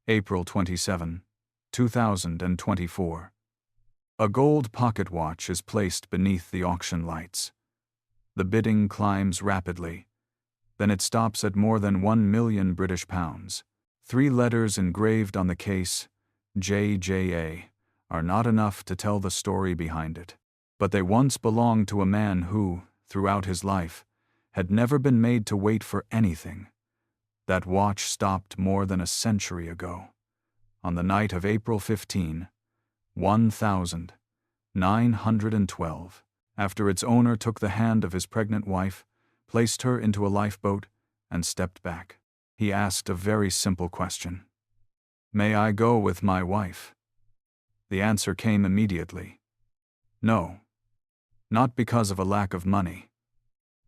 April 27, 2024. A gold pocket watch is placed beneath the auction lights. The bidding climbs rapidly. Then it stops at more than 1 million British pounds. 3 letters engraved on the case, JJA, are not enough to tell the story behind it. But they once belonged to a man who, throughout his life, had never been made to wait for anything. That watch stopped more than a century ago. On the night of April 15, 1912, after its owner took the hand of his pregnant wife, placed her into a lifeboat, and stepped back. He asked a very simple question. "May I go with my wife?" The answer came immediately. No. Not because of a lack of money.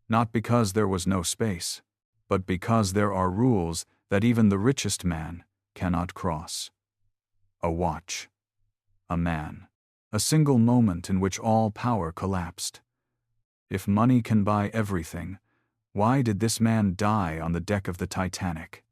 Not because there was no space, but because there are rules that even the richest man cannot cross. A watch. A man. A single moment in which all power collapsed. If money can buy everything, why did this man die on the deck of the Titanic?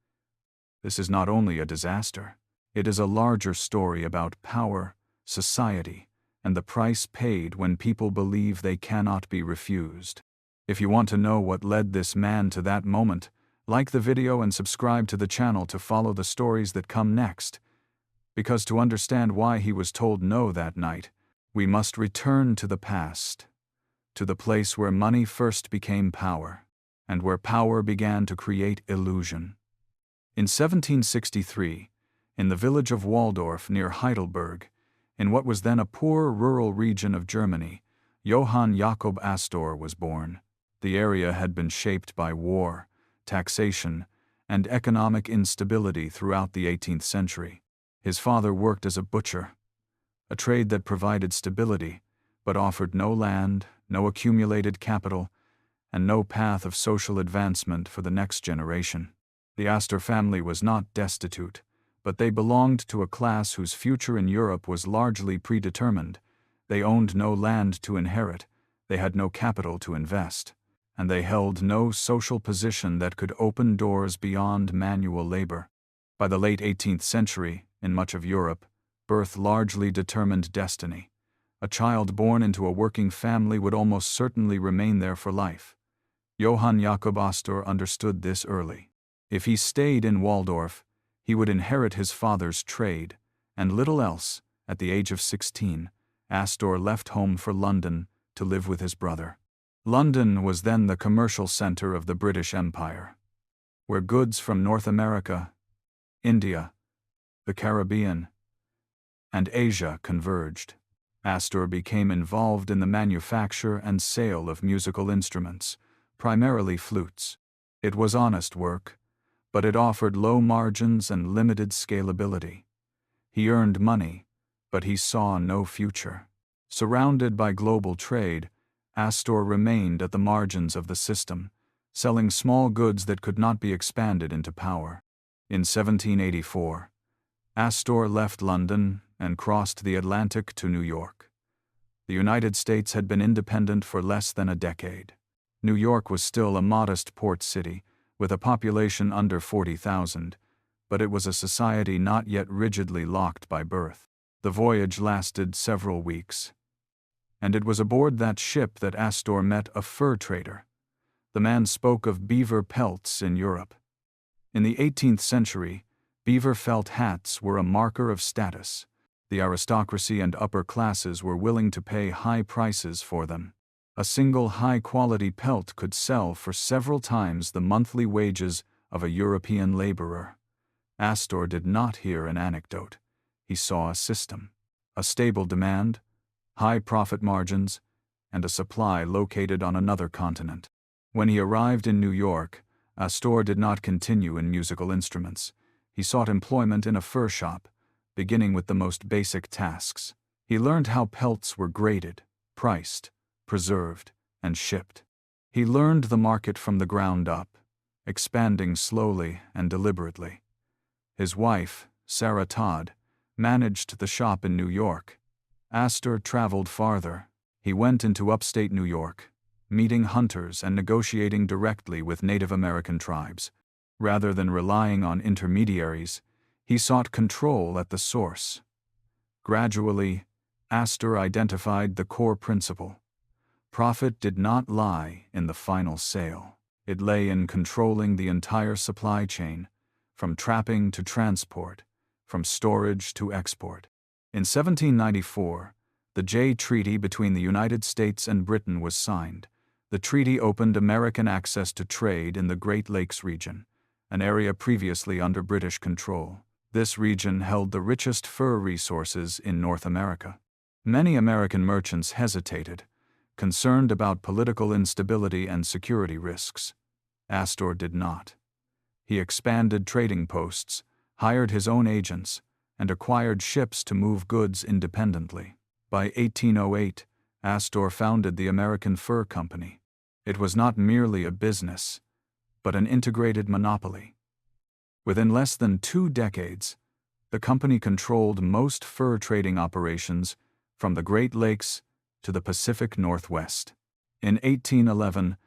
This is not only a disaster, it is a larger story about power, society, and the price paid when people believe they cannot be refused. If you want to know what led this man to that moment, like the video and subscribe to the channel to follow the stories that come next. Because to understand why he was told no that night, we must return to the past, to the place where money first became power, and where power began to create illusion. In 1763, in the village of Waldorf near Heidelberg, in what was then a poor rural region of Germany, Johann Jacob Astor was born. The area had been shaped by war, taxation, and economic instability throughout the 18th century. His father worked as a butcher, a trade that provided stability, but offered no land, no accumulated capital, and no path of social advancement for the next generation. The Astor family was not destitute, but they belonged to a class whose future in Europe was largely predetermined. They owned no land to inherit, they had no capital to invest, and they held no social position that could open doors beyond manual labor. By the late 18th century, in much of Europe, birth largely determined destiny. A child born into a working family would almost certainly remain there for life. Johann Jacob Astor understood this early. If he stayed in Waldorf, he would inherit his father's trade, and little else. At the age of 16, Astor left home for London to live with his brother. London was then the commercial center of the British Empire, where goods from North America, India, the Caribbean, and Asia converged. Astor became involved in the manufacture and sale of musical instruments, primarily flutes. It was honest work, but it offered low margins and limited scalability. He earned money, but he saw no future. Surrounded by global trade, Astor remained at the margins of the system, selling small goods that could not be expanded into power. In 1784, Astor left London and crossed the Atlantic to New York. The United States had been independent for less than a decade. New York was still a modest port city, with a population under 40,000, but it was a society not yet rigidly locked by birth. The voyage lasted several weeks, and it was aboard that ship that Astor met a fur trader. The man spoke of beaver pelts in Europe. In the 18th century, beaver felt hats were a marker of status. The aristocracy and upper classes were willing to pay high prices for them. A single high-quality pelt could sell for several times the monthly wages of a European laborer. Astor did not hear an anecdote. He saw a system, a stable demand, high profit margins, and a supply located on another continent. When he arrived in New York, Astor did not continue in musical instruments. He sought employment in a fur shop, beginning with the most basic tasks. He learned how pelts were graded, priced, preserved, and shipped. He learned the market from the ground up, expanding slowly and deliberately. His wife, Sarah Todd, managed the shop in New York. Astor traveled farther. He went into upstate New York, meeting hunters and negotiating directly with Native American tribes. Rather than relying on intermediaries, He sought control at the source. Gradually, Astor identified the core principle. Profit did not lie in the final sale. It lay in controlling the entire supply chain, from trapping to transport, from storage to export. In 1794, the Jay Treaty between the United States and Britain was signed. The treaty opened American access to trade in the Great Lakes region, an area previously under British control. This region held the richest fur resources in North America. Many American merchants hesitated, concerned about political instability and security risks. Astor did not. He expanded trading posts, hired his own agents, and acquired ships to move goods independently. By 1808, Astor founded the American Fur Company. It was not merely a business, but an integrated monopoly. Within less than 2 decades, the company controlled most fur trading operations from the Great Lakes to the Pacific Northwest. In 1811,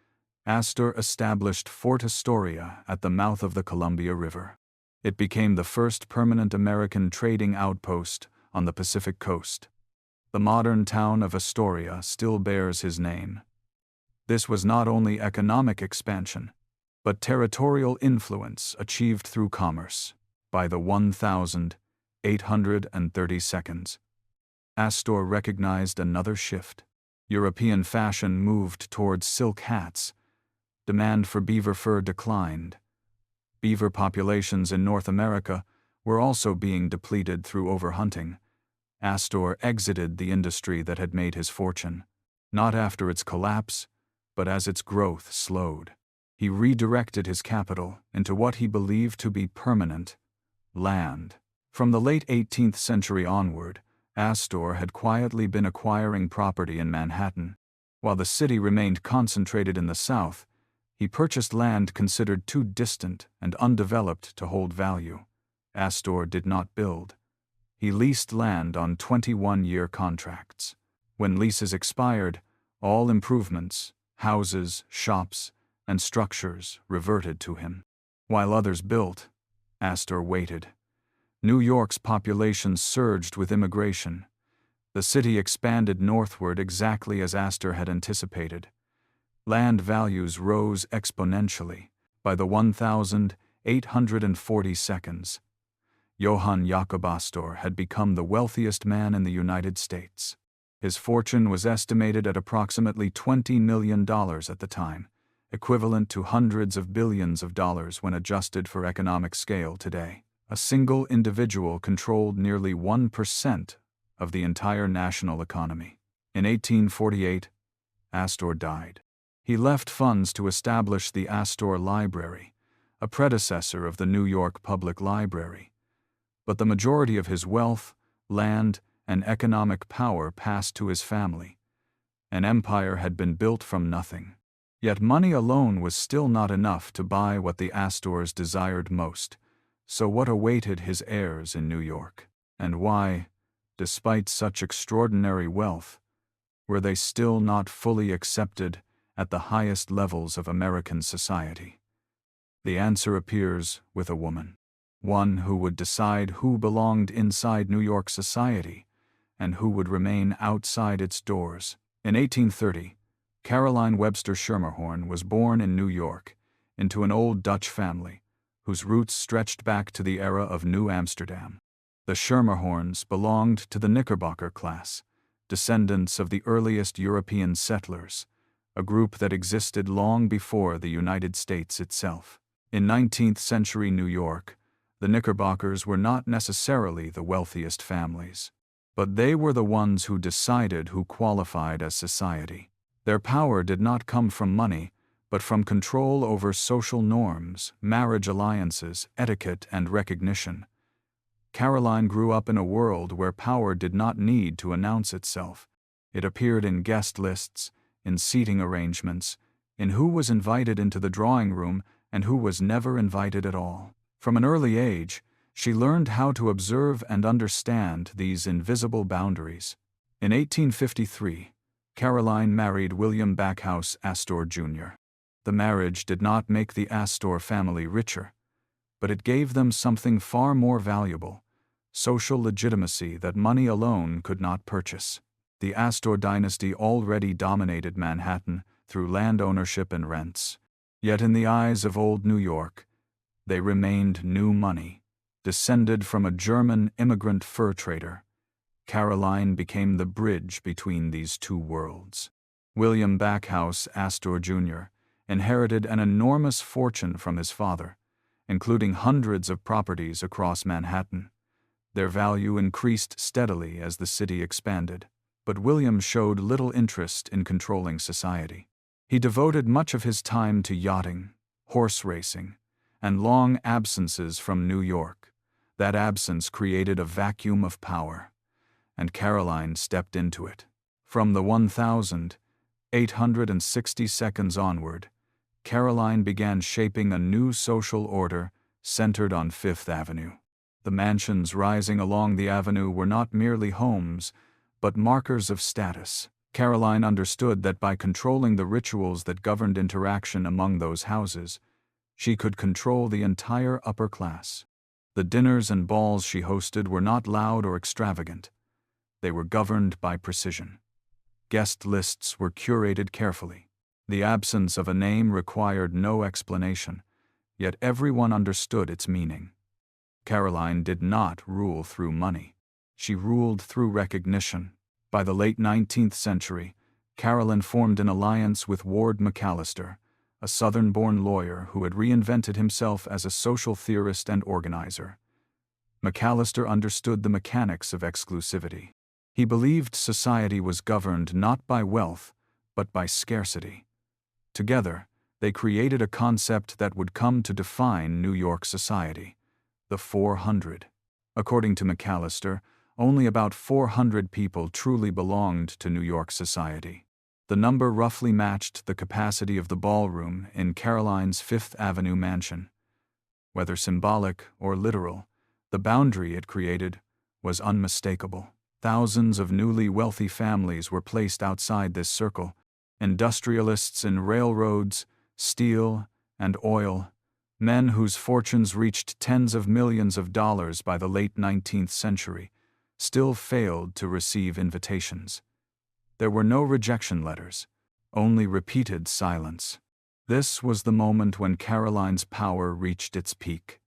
Astor established Fort Astoria at the mouth of the Columbia River. It became the first permanent American trading outpost on the Pacific coast. The modern town of Astoria still bears his name. This was not only economic expansion, but territorial influence achieved through commerce. By the 1832, Astor recognized another shift. European fashion moved towards silk hats. Demand for beaver fur declined. Beaver populations in North America were also being depleted through overhunting. Astor exited the industry that had made his fortune, not after its collapse, but as its growth slowed. He redirected his capital into what he believed to be permanent: land. From the late 18th century onward, Astor had quietly been acquiring property in Manhattan. While the city remained concentrated in the South, he purchased land considered too distant and undeveloped to hold value. Astor did not build. He leased land on 21-year contracts. When leases expired, all improvements, houses, shops, and structures reverted to him. While others built, Astor waited. New York's population surged with immigration. The city expanded northward exactly as Astor had anticipated. Land values rose exponentially. By the 1840s, Johann Jacob Astor had become the wealthiest man in the United States. His fortune was estimated at approximately $20 million at the time, equivalent to hundreds of billions of dollars when adjusted for economic scale today. A single individual controlled nearly 1% of the entire national economy. In 1848, Astor died. He left funds to establish the Astor Library, a predecessor of the New York Public Library. But the majority of his wealth, land, and economic power passed to his family. An empire had been built from nothing. Yet money alone was still not enough to buy what the Astors desired most. So what awaited his heirs in New York? And why, despite such extraordinary wealth, were they still not fully accepted at the highest levels of American society? The answer appears with a woman. One who would decide who belonged inside New York society and who would remain outside its doors. In 1830, Caroline Webster Schermerhorn was born in New York into an old Dutch family whose roots stretched back to the era of New Amsterdam. The Schermerhorns belonged to the Knickerbocker class, descendants of the earliest European settlers, a group that existed long before the United States itself. In 19th-century New York, the Knickerbockers were not necessarily the wealthiest families, but they were the ones who decided who qualified as society. Their power did not come from money, but from control over social norms, marriage alliances, etiquette, and recognition. Caroline grew up in a world where power did not need to announce itself. It appeared in guest lists, in seating arrangements, in who was invited into the drawing room and who was never invited at all. From an early age, she learned how to observe and understand these invisible boundaries. In 1853, Caroline married William Backhouse Astor Jr. The marriage did not make the Astor family richer, but it gave them something far more valuable: social legitimacy that money alone could not purchase. The Astor dynasty already dominated Manhattan through land ownership and rents. Yet in the eyes of old New York, they remained new money, descended from a German immigrant fur trader. Caroline became the bridge between these two worlds. William Backhouse Astor Jr. inherited an enormous fortune from his father, including hundreds of properties across Manhattan. Their value increased steadily as the city expanded, but William showed little interest in controlling society. He devoted much of his time to yachting, horse racing, and long absences from New York. That absence created a vacuum of power, and Caroline stepped into it. From the 1860s onward, Caroline began shaping a new social order centered on Fifth Avenue. The mansions rising along the avenue were not merely homes, but markers of status. Caroline understood that by controlling the rituals that governed interaction among those houses, she could control the entire upper class. The dinners and balls she hosted were not loud or extravagant. They were governed by precision. Guest lists were curated carefully. The absence of a name required no explanation, yet everyone understood its meaning. Caroline did not rule through money. She ruled through recognition. By the late 19th century, Caroline formed an alliance with Ward McAllister, a Southern-born lawyer who had reinvented himself as a social theorist and organizer. McAllister understood the mechanics of exclusivity. He believed society was governed not by wealth, but by scarcity. Together, they created a concept that would come to define New York society: the 400. According to McAllister, only about 400 people truly belonged to New York society. The number roughly matched the capacity of the ballroom in Caroline's Fifth Avenue mansion. Whether symbolic or literal, the boundary it created was unmistakable. Thousands of newly wealthy families were placed outside this circle: industrialists in railroads, steel, and oil, men whose fortunes reached tens of millions of dollars by the late 19th century, still failed to receive invitations. There were no rejection letters, only repeated silence. This was the moment when Caroline's power reached its peak.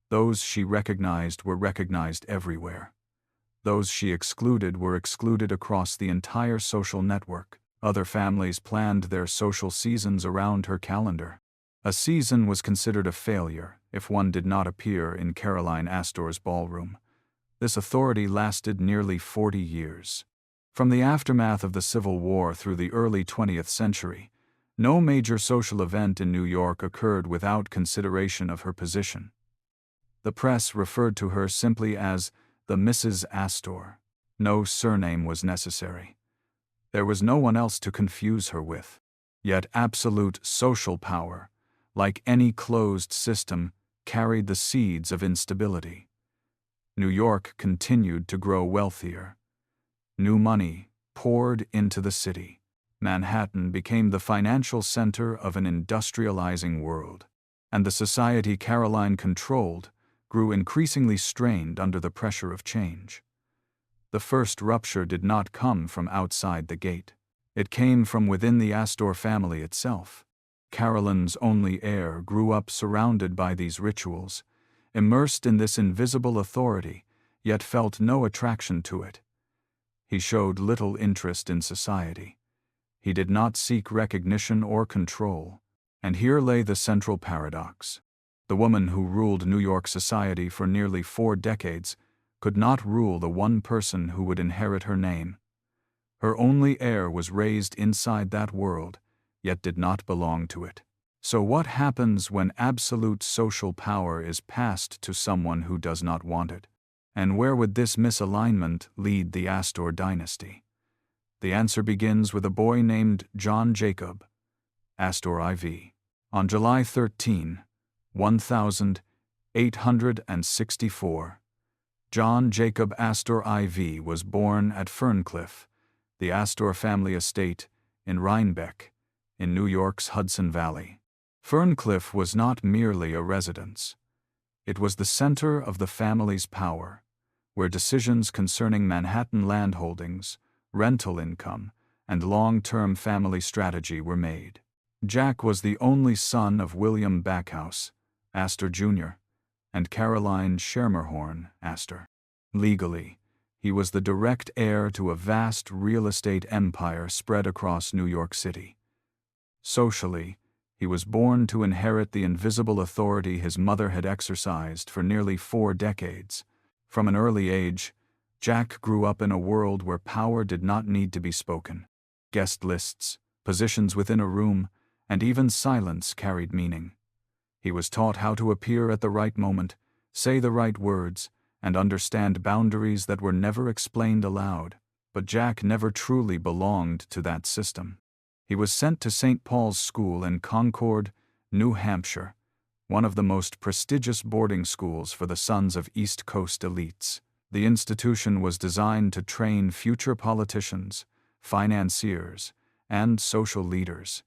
Those she recognized were recognized everywhere. Those she excluded were excluded across the entire social network. Other families planned their social seasons around her calendar. A season was considered a failure if one did not appear in Caroline Astor's ballroom. This authority lasted nearly 40 years. From the aftermath of the Civil War through the early 20th century, no major social event in New York occurred without consideration of her position. The press referred to her simply as the Mrs. Astor. No surname was necessary. There was no one else to confuse her with. Yet absolute social power, like any closed system, carried the seeds of instability. New York continued to grow wealthier. New money poured into the city. Manhattan became the financial center of an industrializing world, and the society Caroline controlled grew increasingly strained under the pressure of change. The first rupture did not come from outside the gate. It came from within the Astor family itself. Caroline's only heir grew up surrounded by these rituals, immersed in this invisible authority, yet felt no attraction to it. He showed little interest in society. He did not seek recognition or control. And here lay the central paradox. The woman who ruled New York society for nearly 4 decades could not rule the one person who would inherit her name. Her only heir was raised inside that world, yet did not belong to it. So what happens when absolute social power is passed to someone who does not want it? And where would this misalignment lead the Astor dynasty? The answer begins with a boy named John Jacob Astor IV. On July 13, 1864, John Jacob Astor IV was born at Ferncliff, the Astor family estate in Rhinebeck, in New York's Hudson Valley. Ferncliff was not merely a residence. It was the center of the family's power, where decisions concerning Manhattan landholdings, rental income, and long-term family strategy were made. Jack was the only son of William Backhouse Astor Jr. and Caroline Schermerhorn Astor. Legally, he was the direct heir to a vast real estate empire spread across New York City. Socially, he was born to inherit the invisible authority his mother had exercised for nearly 4 decades. From an early age, Jack grew up in a world where power did not need to be spoken. Guest lists, positions within a room, and even silence carried meaning. He was taught how to appear at the right moment, say the right words, and understand boundaries that were never explained aloud. But Jack never truly belonged to that system. He was sent to St. Paul's School in Concord, New Hampshire, one of the most prestigious boarding schools for the sons of East Coast elites. The institution was designed to train future politicians, financiers, and social leaders.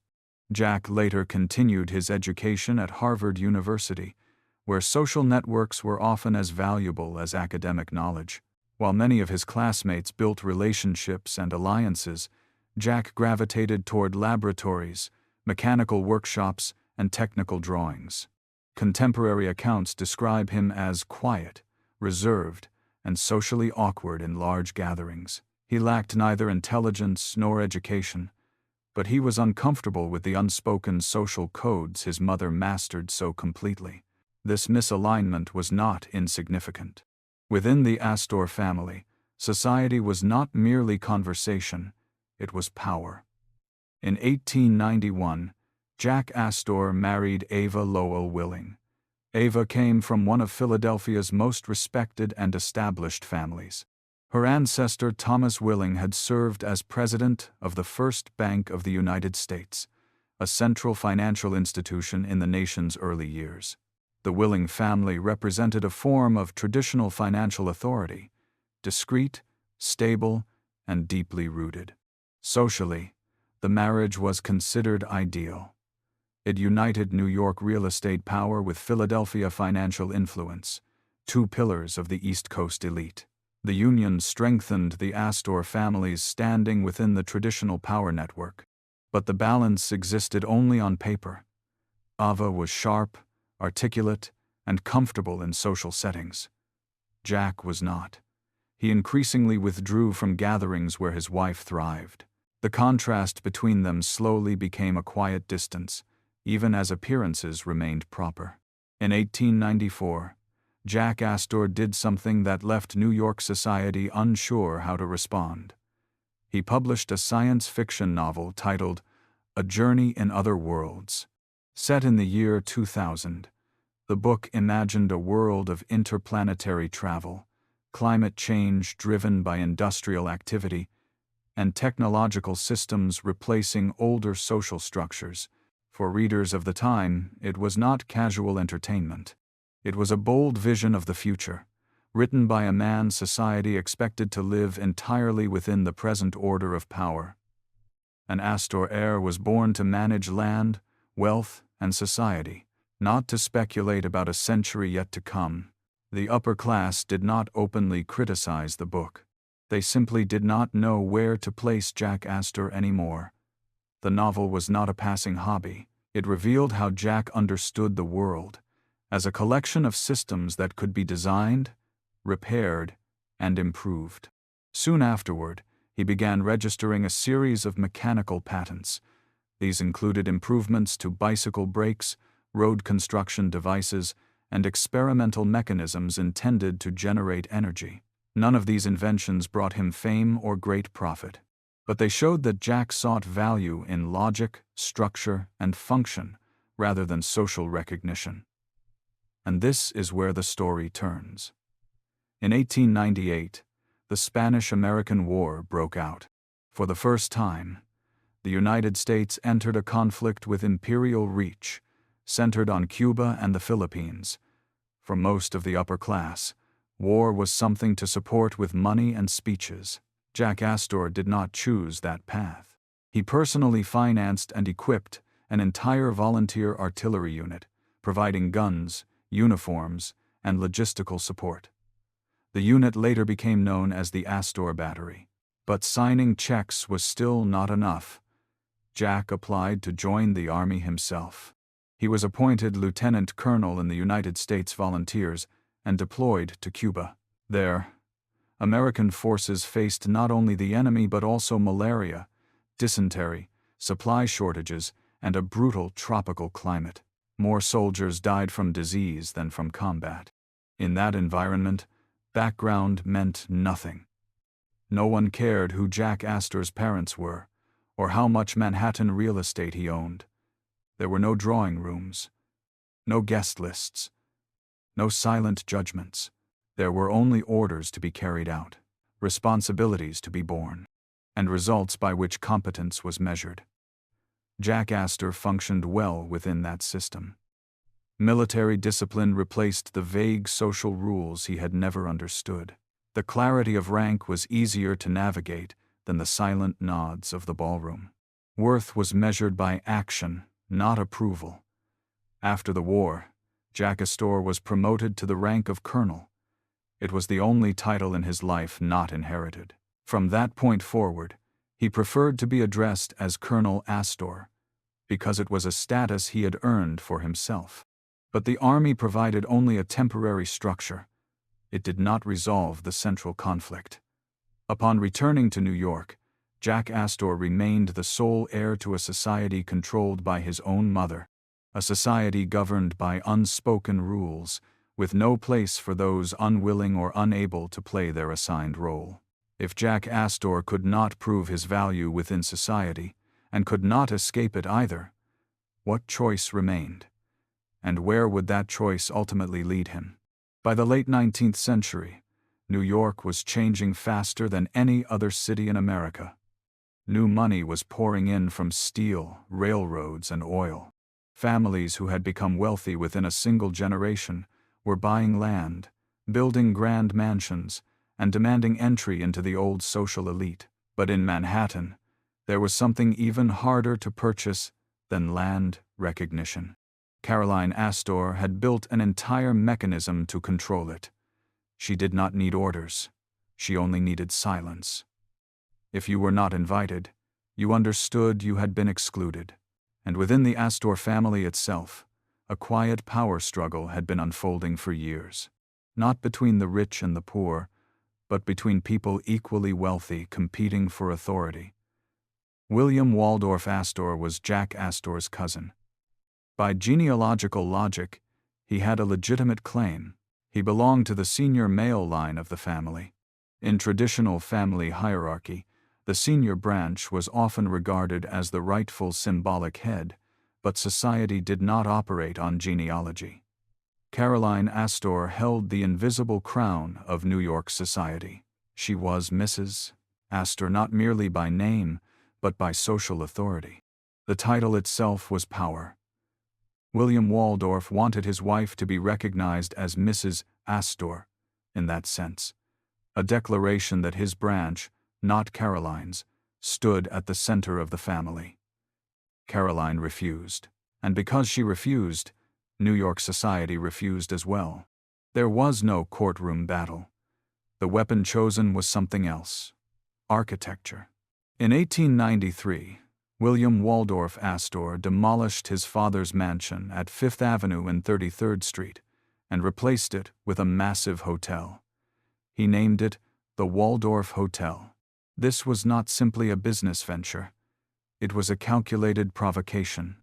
Jack later continued his education at Harvard University, where social networks were often as valuable as academic knowledge. While many of his classmates built relationships and alliances, Jack gravitated toward laboratories, mechanical workshops, and technical drawings. Contemporary accounts describe him as quiet, reserved, and socially awkward in large gatherings. He lacked neither intelligence nor education, but he was uncomfortable with the unspoken social codes his mother mastered so completely. This misalignment was not insignificant. Within the Astor family, society was not merely conversation, it was power. In 1891, Jack Astor married Ava Lowell Willing. Ava came from one of Philadelphia's most respected and established families. Her ancestor Thomas Willing had served as president of the First Bank of the United States, a central financial institution in the nation's early years. The Willing family represented a form of traditional financial authority, discreet, stable, and deeply rooted. Socially, the marriage was considered ideal. It united New York real estate power with Philadelphia financial influence, 2 pillars of the East Coast elite. The union strengthened the Astor family's standing within the traditional power network. But the balance existed only on paper. Ava was sharp, articulate, and comfortable in social settings. Jack was not. He increasingly withdrew from gatherings where his wife thrived. The contrast between them slowly became a quiet distance, even as appearances remained proper. In 1894, Jack Astor did something that left New York society unsure how to respond. He published a science fiction novel titled A Journey in Other Worlds. Set in the year 2000, the book imagined a world of interplanetary travel, climate change driven by industrial activity, and technological systems replacing older social structures. For readers of the time, it was not casual entertainment. It was a bold vision of the future, written by a man society expected to live entirely within the present order of power. An Astor heir was born to manage land, wealth, and society, not to speculate about a century yet to come. The upper class did not openly criticize the book. They simply did not know where to place Jack Astor anymore. The novel was not a passing hobby. It revealed how Jack understood the world as a collection of systems that could be designed, repaired, and improved. Soon afterward, he began registering a series of mechanical patents. These included improvements to bicycle brakes, road construction devices, and experimental mechanisms intended to generate energy. None of these inventions brought him fame or great profit, but they showed that Jack sought value in logic, structure, and function rather than social recognition. And this is where the story turns. In 1898, the Spanish-American War broke out. For the first time, the United States entered a conflict with imperial reach, centered on Cuba and the Philippines. For most of the upper class, war was something to support with money and speeches. Jack Astor did not choose that path. He personally financed and equipped an entire volunteer artillery unit, providing guns, uniforms, and logistical support. The unit later became known as the Astor Battery. But signing checks was still not enough. Jack applied to join the Army himself. He was appointed lieutenant colonel in the United States Volunteers and deployed to Cuba. There, American forces faced not only the enemy but also malaria, dysentery, supply shortages, and a brutal tropical climate. More soldiers died from disease than from combat. In that environment, background meant nothing. No one cared who Jack Astor's parents were, or how much Manhattan real estate he owned. There were no drawing rooms, no guest lists, no silent judgments. There were only orders to be carried out, responsibilities to be borne, and results by which competence was measured. Jack Astor functioned well within that system. Military discipline replaced the vague social rules he had never understood. The clarity of rank was easier to navigate than the silent nods of the ballroom. Worth was measured by action, not approval. After the war, Jack Astor was promoted to the rank of colonel. It was the only title in his life not inherited. From that point forward, he preferred to be addressed as Colonel Astor, because it was a status he had earned for himself. But the Army provided only a temporary structure. It did not resolve the central conflict. Upon returning to New York, Jack Astor remained the sole heir to a society controlled by his own mother, a society governed by unspoken rules, with no place for those unwilling or unable to play their assigned role. If Jack Astor could not prove his value within society, and could not escape it either, what choice remained? And where would that choice ultimately lead him? By the late 19th century, New York was changing faster than any other city in America. New money was pouring in from steel, railroads, and oil. Families who had become wealthy within a single generation were buying land, building grand mansions, and demanding entry into the old social elite. But in Manhattan, there was something even harder to purchase than land recognition. Caroline Astor had built an entire mechanism to control it. She did not need orders. She only needed silence. If you were not invited, you understood you had been excluded. And within the Astor family itself, a quiet power struggle had been unfolding for years. Not between the rich and the poor, but between people equally wealthy competing for authority. William Waldorf Astor was Jack Astor's cousin. By genealogical logic, he had a legitimate claim. He belonged to the senior male line of the family. In traditional family hierarchy, the senior branch was often regarded as the rightful symbolic head, but society did not operate on genealogy. Caroline Astor held the invisible crown of New York society. She was Mrs. Astor not merely by name, but by social authority. The title itself was power. William Waldorf wanted his wife to be recognized as Mrs. Astor, in that sense, a declaration that his branch, not Caroline's, stood at the center of the family. Caroline refused, and because she refused, New York society refused as well. There was no courtroom battle. The weapon chosen was something else: architecture. In 1893, William Waldorf Astor demolished his father's mansion at 5th Avenue and 33rd Street and replaced it with a massive hotel. He named it the Waldorf Hotel. This was not simply a business venture. It was a calculated provocation.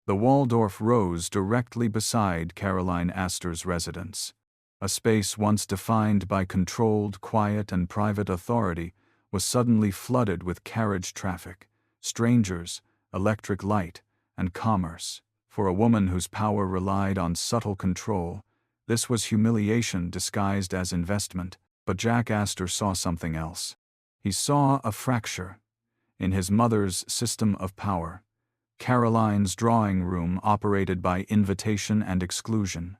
The Waldorf rose directly beside Caroline Astor's residence. A space once defined by controlled, quiet, and private authority was suddenly flooded with carriage traffic, strangers, electric light, and commerce. For a woman whose power relied on subtle control, this was humiliation disguised as investment. But Jack Astor saw something else. He saw a fracture in his mother's system of power. Caroline's drawing room operated by invitation and exclusion.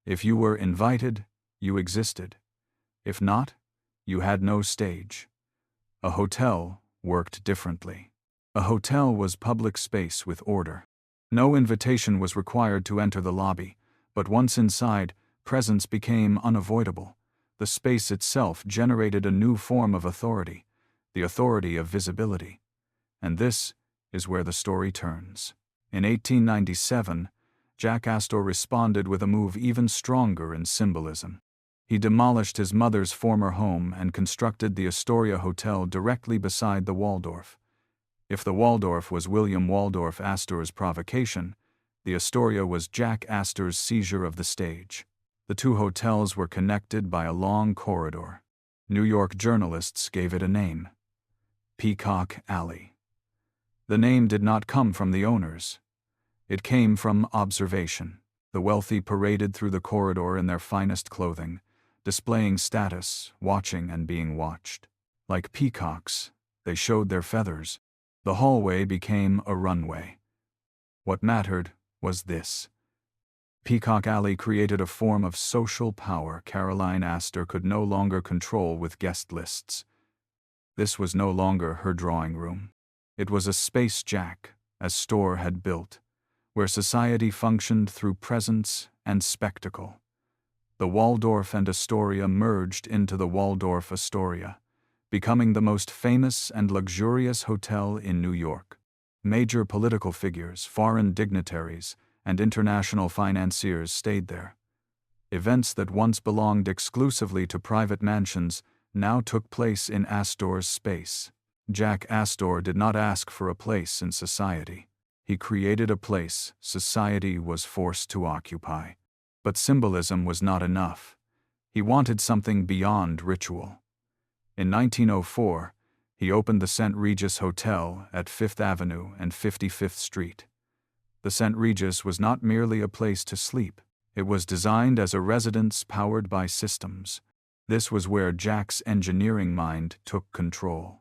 If you were invited, you existed. If not, you had no stage. A hotel worked differently. A hotel was public space with order. No invitation was required to enter the lobby, but once inside, presence became unavoidable. The space itself generated a new form of authority, the authority of visibility. And this is where the story turns. In 1897, Jack Astor responded with a move even stronger in symbolism. He demolished his mother's former home and constructed the Astoria Hotel directly beside the Waldorf. If the Waldorf was William Waldorf Astor's provocation, the Astoria was Jack Astor's seizure of the stage. The two hotels were connected by a long corridor. New York journalists gave it a name: Peacock Alley. The name did not come from the owners. It came from observation. The wealthy paraded through the corridor in their finest clothing, displaying status, watching and being watched. Like peacocks, they showed their feathers. The hallway became a runway. What mattered was this: Peacock Alley created a form of social power Caroline Astor could no longer control with guest lists. This was no longer her drawing room. It was a space Jack Astor had built, where society functioned through presence and spectacle. The Waldorf and Astoria merged into the Waldorf Astoria, becoming the most famous and luxurious hotel in New York. Major political figures, foreign dignitaries, and international financiers stayed there. Events that once belonged exclusively to private mansions now took place in Astor's space. Jack Astor did not ask for a place in society. He created a place society was forced to occupy. But symbolism was not enough. He wanted something beyond ritual. In 1904, he opened the St. Regis Hotel at 5th Avenue and 55th Street. The St. Regis was not merely a place to sleep. It was designed as a residence powered by systems. This was where Jack's engineering mind took control.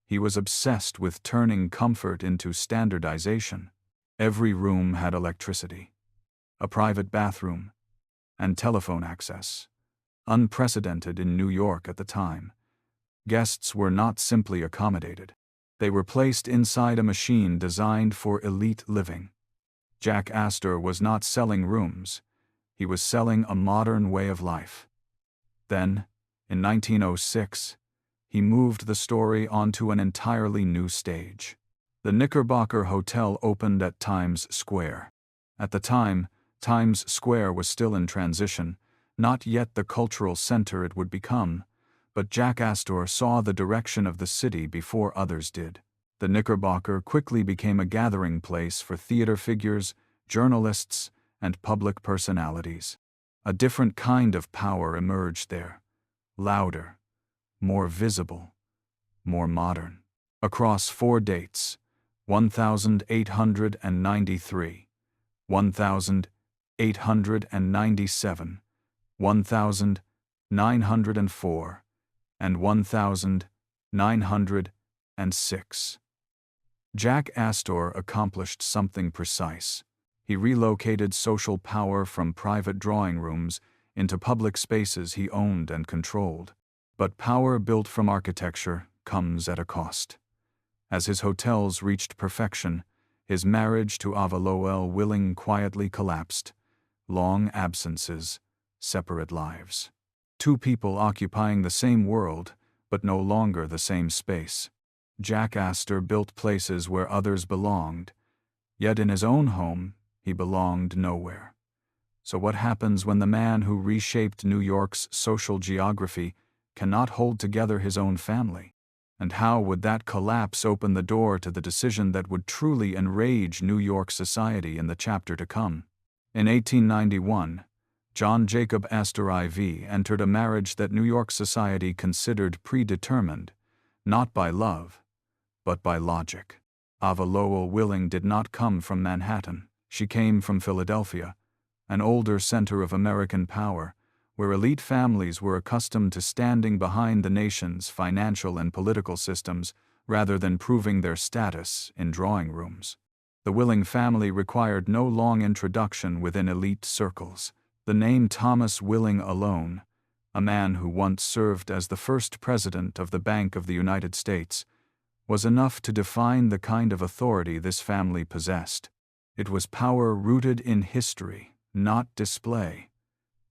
He was obsessed with turning comfort into standardization. Every room had electricity, a private bathroom, and telephone access, unprecedented in New York at the time. Guests were not simply accommodated. They were placed inside a machine designed for elite living. Jack Astor was not selling rooms. He was selling a modern way of life. Then, in 1906, he moved the story onto an entirely new stage. The Knickerbocker Hotel opened at Times Square. At the time, Times Square was still in transition, not yet the cultural center it would become, but Jack Astor saw the direction of the city before others did. The Knickerbocker quickly became a gathering place for theater figures, journalists, and public personalities. A different kind of power emerged there: louder, more visible, more modern. Across 4 dates, 1893, 1897, 1904, and 1906. Jack Astor accomplished something precise. He relocated social power from private drawing rooms into public spaces he owned and controlled. But power built from architecture comes at a cost. As his hotels reached perfection, his marriage to Ava Lowell Willing quietly collapsed. Long absences, separate lives. Two people occupying the same world, but no longer the same space. Jack Astor built places where others belonged, yet in his own home, he belonged nowhere. So what happens when the man who reshaped New York's social geography cannot hold together his own family? And how would that collapse open the door to the decision that would truly enrage New York society in the chapter to come? In 1891, John Jacob Astor IV entered a marriage that New York society considered predetermined, not by love, but by logic. Ava Lowell Willing did not come from Manhattan. She came from Philadelphia, an older center of American power, where elite families were accustomed to standing behind the nation's financial and political systems rather than proving their status in drawing rooms. The Willing family required no long introduction within elite circles. The name Thomas Willing alone, a man who once served as the first president of the Bank of the United States, was enough to define the kind of authority this family possessed. It was power rooted in history, not display.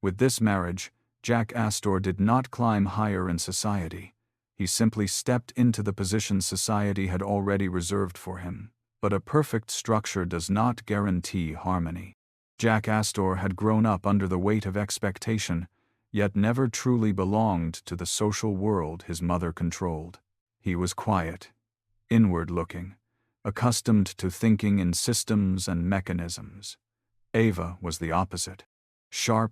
With this marriage, Jack Astor did not climb higher in society. He simply stepped into the position society had already reserved for him. But a perfect structure does not guarantee harmony. Jack Astor had grown up under the weight of expectation, yet never truly belonged to the social world his mother controlled. He was quiet, inward-looking, accustomed to thinking in systems and mechanisms. Ava was the opposite. Sharp,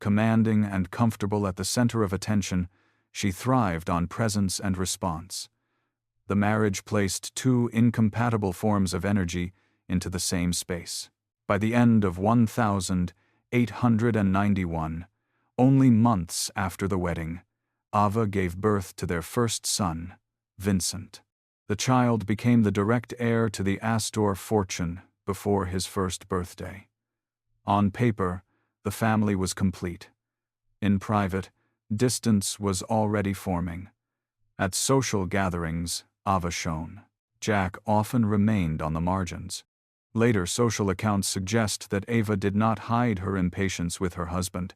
commanding, and comfortable at the center of attention, she thrived on presence and response. The marriage placed two incompatible forms of energy into the same space. By the end of 1891, only months after the wedding, Ava gave birth to their first son, Vincent. The child became the direct heir to the Astor fortune before his first birthday. On paper, the family was complete. In private, distance was already forming. At social gatherings, Ava shone. Jack often remained on the margins. Later social accounts suggest that Ava did not hide her impatience with her husband,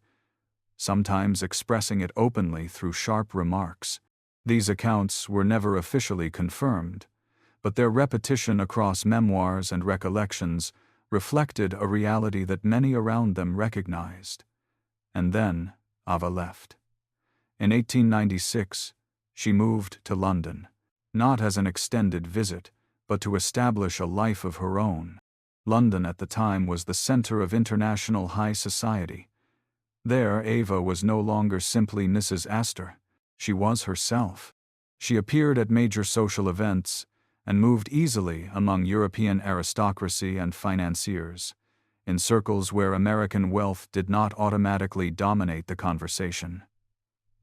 sometimes expressing it openly through sharp remarks. These accounts were never officially confirmed, but their repetition across memoirs and recollections reflected a reality that many around them recognized. And then, Ava left. In 1896, she moved to London, not as an extended visit, but to establish a life of her own. London at the time was the center of international high society. There, Ava was no longer simply Mrs. Astor. She was herself. She appeared at major social events and moved easily among European aristocracy and financiers, in circles where American wealth did not automatically dominate the conversation.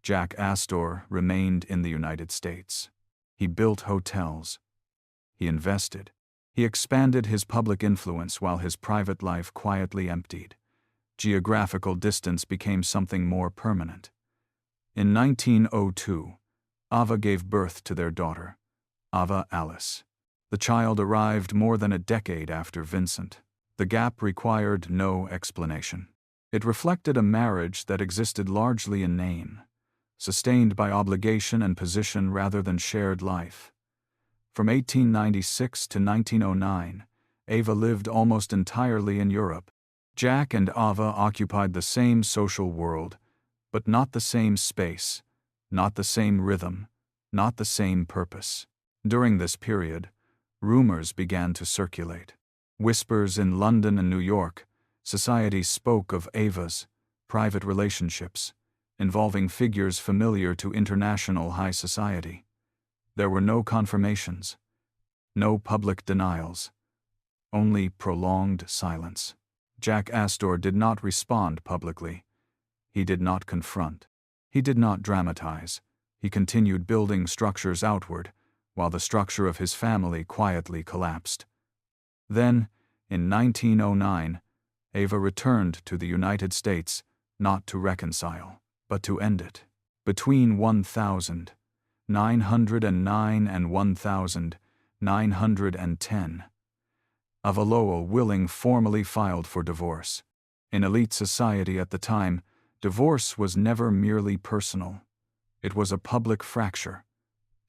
Jack Astor remained in the United States. He built hotels. He invested. He expanded his public influence while his private life quietly emptied. Geographical distance became something more permanent. In 1902, Ava gave birth to their daughter, Ava Alice. The child arrived more than a decade after Vincent. The gap required no explanation. It reflected a marriage that existed largely in name, sustained by obligation and position rather than shared life. From 1896 to 1909, Ava lived almost entirely in Europe. Jack and Ava occupied the same social world, but not the same space, not the same rhythm, not the same purpose. During this period, rumors began to circulate. Whispers in London and New York, society spoke of Ava's private relationships, involving figures familiar to international high society. There were no confirmations, no public denials, only prolonged silence. Jack Astor did not respond publicly. He did not confront. He did not dramatize. He continued building structures outward, while the structure of his family quietly collapsed. Then, in 1909, Ava returned to the United States, not to reconcile, but to end it. Between 1909 and 1910, Ava Willing formally filed for divorce. In elite society at the time, divorce was never merely personal. It was a public fracture.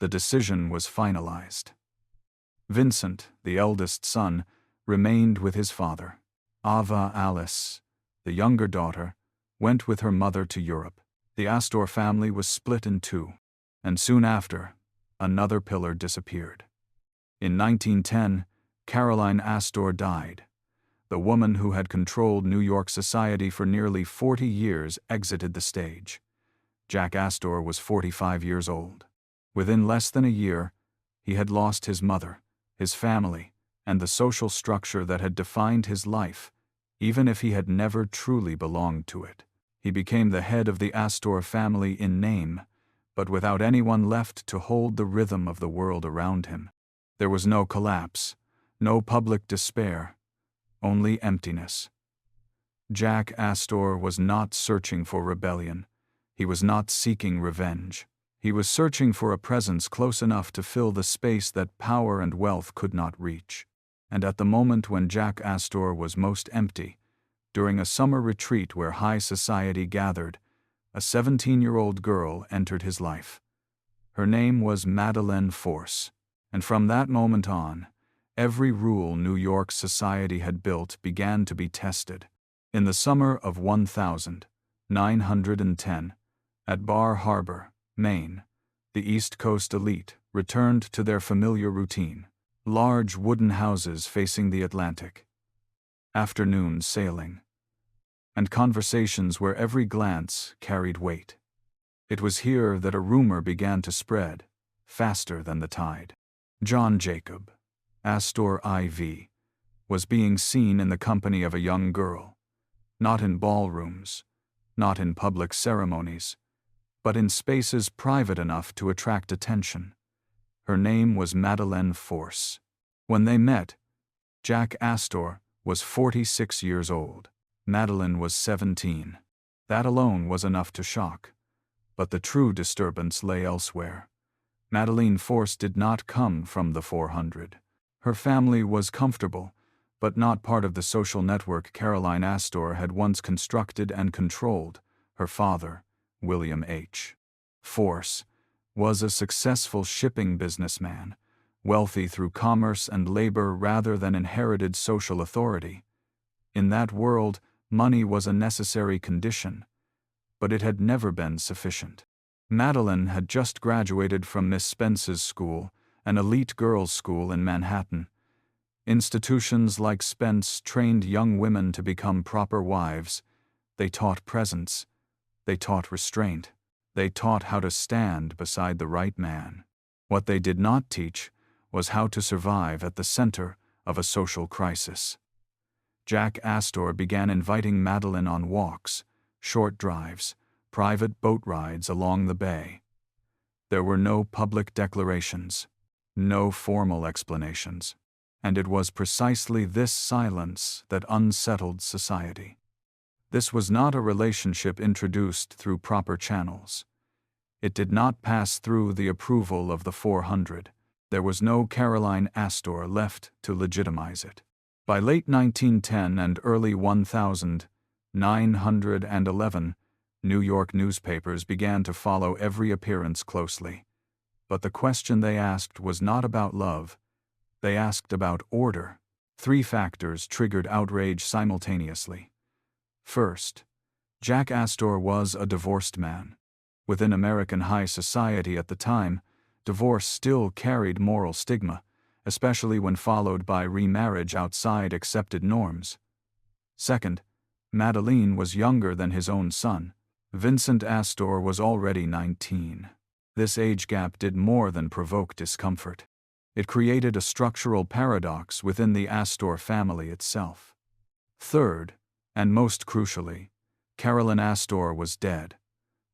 The decision was finalized. Vincent, the eldest son, remained with his father. Ava Alice, the younger daughter, went with her mother to Europe. The Astor family was split in two, and soon after, another pillar disappeared. In 1910, Caroline Astor died. The woman who had controlled New York society for nearly 40 years exited the stage. Jack Astor was 45 years old. Within less than a year, he had lost his mother, his family, and the social structure that had defined his life, even if he had never truly belonged to it. He became the head of the Astor family in name, but without anyone left to hold the rhythm of the world around him. There was no collapse, no public despair, only emptiness. Jack Astor was not searching for rebellion. He was not seeking revenge. He was searching for a presence close enough to fill the space that power and wealth could not reach. And at the moment when Jack Astor was most empty, During a summer retreat where high society gathered, a 17-year-old girl entered his life. Her name was Madeleine Force, and from that moment on, every rule New York society had built began to be tested. In the summer of 1910, at Bar Harbor, Maine, the East Coast elite returned to their familiar routine: large wooden houses facing the Atlantic, afternoon sailing, and conversations where every glance carried weight. It was here that a rumor began to spread, faster than the tide. John Jacob Astor IV was being seen in the company of a young girl, not in ballrooms, not in public ceremonies, but in spaces private enough to attract attention. Her name was Madeleine Force. When they met, Jack Astor was 46 years old. Madeleine was 17. That alone was enough to shock. But the true disturbance lay elsewhere. Madeleine Force did not come from the 400. Her family was comfortable, but not part of the social network Caroline Astor had once constructed and controlled. Her father, William H. Force, was a successful shipping businessman, wealthy through commerce and labor rather than inherited social authority. In that world, money was a necessary condition, but it had never been sufficient. Madeleine had just graduated from Miss Spence's school, an elite girls' school in Manhattan. Institutions like Spence trained young women to become proper wives. They taught presence. They taught restraint. They taught how to stand beside the right man. What they did not teach was how to survive at the center of a social crisis. Jack Astor began inviting Madeleine on walks, short drives, private boat rides along the bay. There were no public declarations, no formal explanations, and it was precisely this silence that unsettled society. This was not a relationship introduced through proper channels. It did not pass through the approval of the 400. There was no Caroline Astor left to legitimize it. By late 1910 and early 1911, New York newspapers began to follow every appearance closely. But the question they asked was not about love. They asked about order. 3 factors triggered outrage simultaneously. First, Jack Astor was a divorced man. Within American high society at the time, divorce still carried moral stigma, especially when followed by remarriage outside accepted norms. Second, Madeleine was younger than his own son. Vincent Astor was already 19. This age gap did more than provoke discomfort. It created a structural paradox within the Astor family itself. Third, and most crucially, Caroline Astor was dead.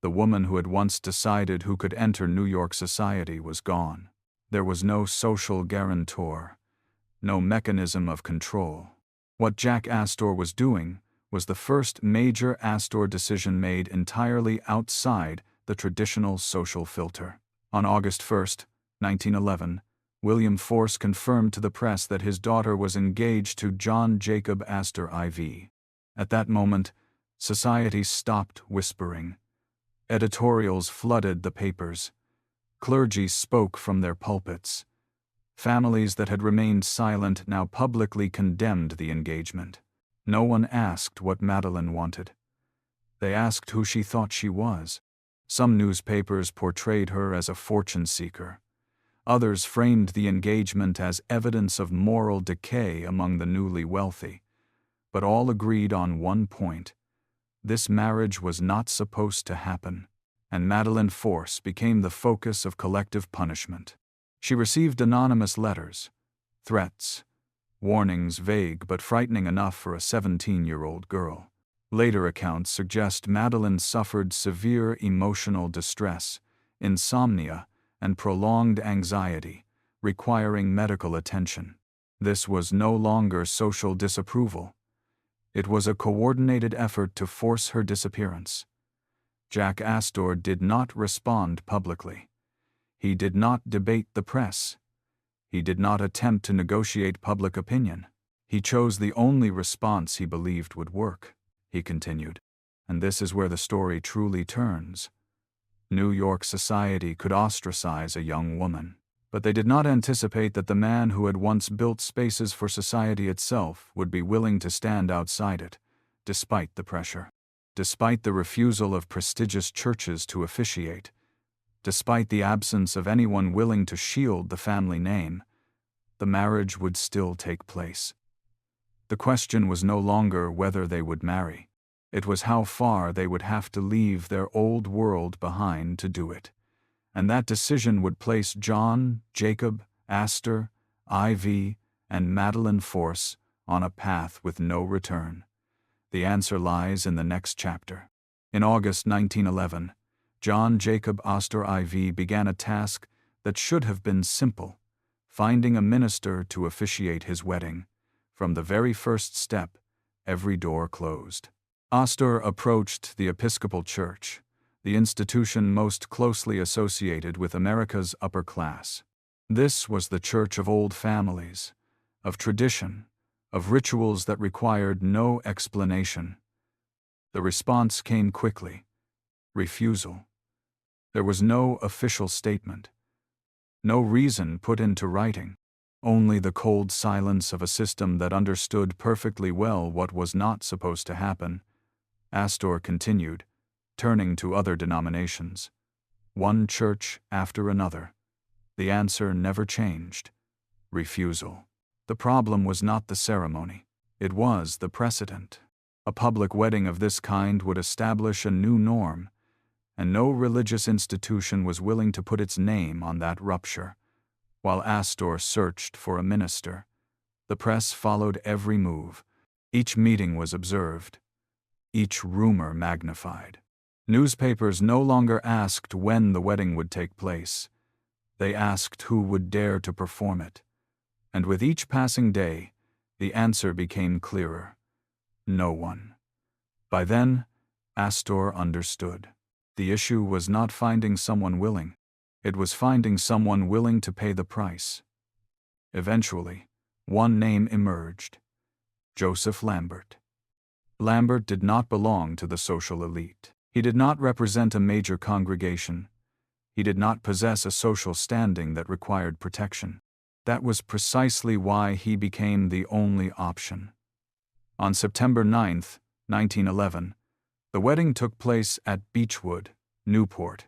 The woman who had once decided who could enter New York society was gone. There was no social guarantor, no mechanism of control. What Jack Astor was doing was the first major Astor decision made entirely outside the traditional social filter. On August 1, 1911, William Force confirmed to the press that his daughter was engaged to John Jacob Astor IV. At that moment, society stopped whispering. Editorials flooded the papers. Clergy spoke from their pulpits. Families that had remained silent now publicly condemned the engagement. No one asked what Madeleine wanted. They asked who she thought she was. Some newspapers portrayed her as a fortune seeker. Others framed the engagement as evidence of moral decay among the newly wealthy. But all agreed on one point. This marriage was not supposed to happen, and Madeleine Force became the focus of collective punishment. She received anonymous letters, threats, warnings vague but frightening enough for a 17-year-old girl. Later accounts suggest Madeleine suffered severe emotional distress, insomnia, and prolonged anxiety, requiring medical attention. This was no longer social disapproval. It was a coordinated effort to force her disappearance. Jack Astor did not respond publicly. He did not debate the press. He did not attempt to negotiate public opinion. He chose the only response he believed would work, he continued. And this is where the story truly turns. New York society could ostracize a young woman, but they did not anticipate that the man who had once built spaces for society itself would be willing to stand outside it, despite the pressure. Despite the refusal of prestigious churches to officiate, despite the absence of anyone willing to shield the family name, the marriage would still take place. The question was no longer whether they would marry. It was how far they would have to leave their old world behind to do it. And that decision would place John, Jacob, Astor, IV, and Madeline Force on a path with no return. The answer lies in the next chapter. In August 1911, John Jacob Astor IV began a task that should have been simple: finding a minister to officiate his wedding. From the very first step, every door closed. Astor approached the Episcopal Church, the institution most closely associated with America's upper class. This was the church of old families, of tradition, of rituals that required no explanation. The response came quickly: refusal. There was no official statement, no reason put into writing. Only the cold silence of a system that understood perfectly well what was not supposed to happen. Astor continued, turning to other denominations. One church after another. The answer never changed: refusal. The problem was not the ceremony. It was the precedent. A public wedding of this kind would establish a new norm, and no religious institution was willing to put its name on that rupture. While Astor searched for a minister, the press followed every move. Each meeting was observed, each rumor magnified. Newspapers no longer asked when the wedding would take place. They asked who would dare to perform it. And with each passing day, the answer became clearer: no one. By then, Astor understood. The issue was not finding someone willing. It was finding someone willing to pay the price. Eventually, one name emerged: Joseph Lambert. Lambert did not belong to the social elite. He did not represent a major congregation. He did not possess a social standing that required protection. That was precisely why he became the only option. On September 9, 1911, the wedding took place at Beechwood, Newport.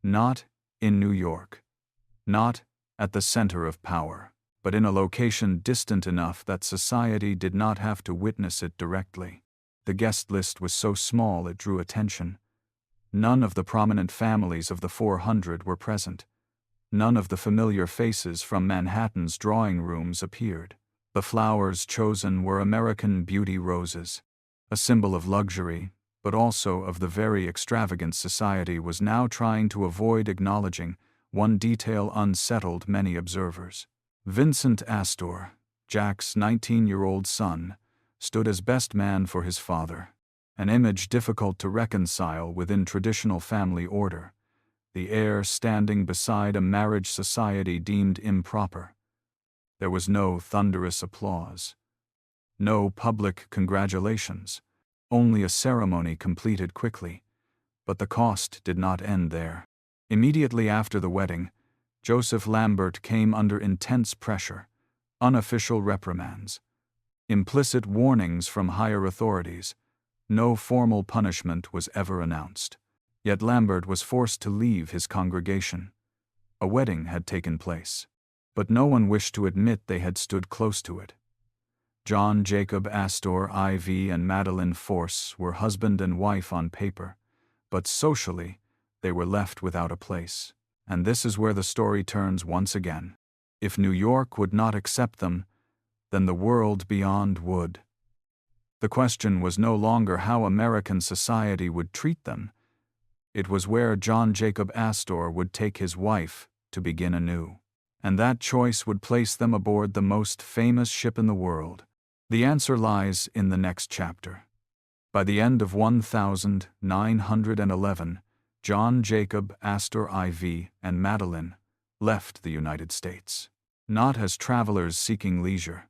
Not in New York. Not at the center of power, but in a location distant enough that society did not have to witness it directly. The guest list was so small it drew attention. None of the prominent families of the 400 were present. None of the familiar faces from Manhattan's drawing rooms appeared. The flowers chosen were American beauty roses, a symbol of luxury, but also of the very extravagant society was now trying to avoid acknowledging. One detail unsettled many observers. Vincent Astor, Jack's 19-year-old son, stood as best man for his father, an image difficult to reconcile within traditional family order, the heir standing beside a marriage society deemed improper. There was no thunderous applause, no public congratulations, only a ceremony completed quickly, but the cost did not end there. Immediately after the wedding, Joseph Lambert came under intense pressure, unofficial reprimands, implicit warnings from higher authorities. No formal punishment was ever announced. Yet Lambert was forced to leave his congregation. A wedding had taken place, but no one wished to admit they had stood close to it. John Jacob Astor IV and Madeline Force were husband and wife on paper, but socially, they were left without a place. And this is where the story turns once again. If New York would not accept them, then the world beyond would. The question was no longer how American society would treat them. It was where John Jacob Astor would take his wife to begin anew. And that choice would place them aboard the most famous ship in the world. The answer lies in the next chapter. By the end of 1911, John Jacob Astor IV and Madeline left the United States. Not as travelers seeking leisure,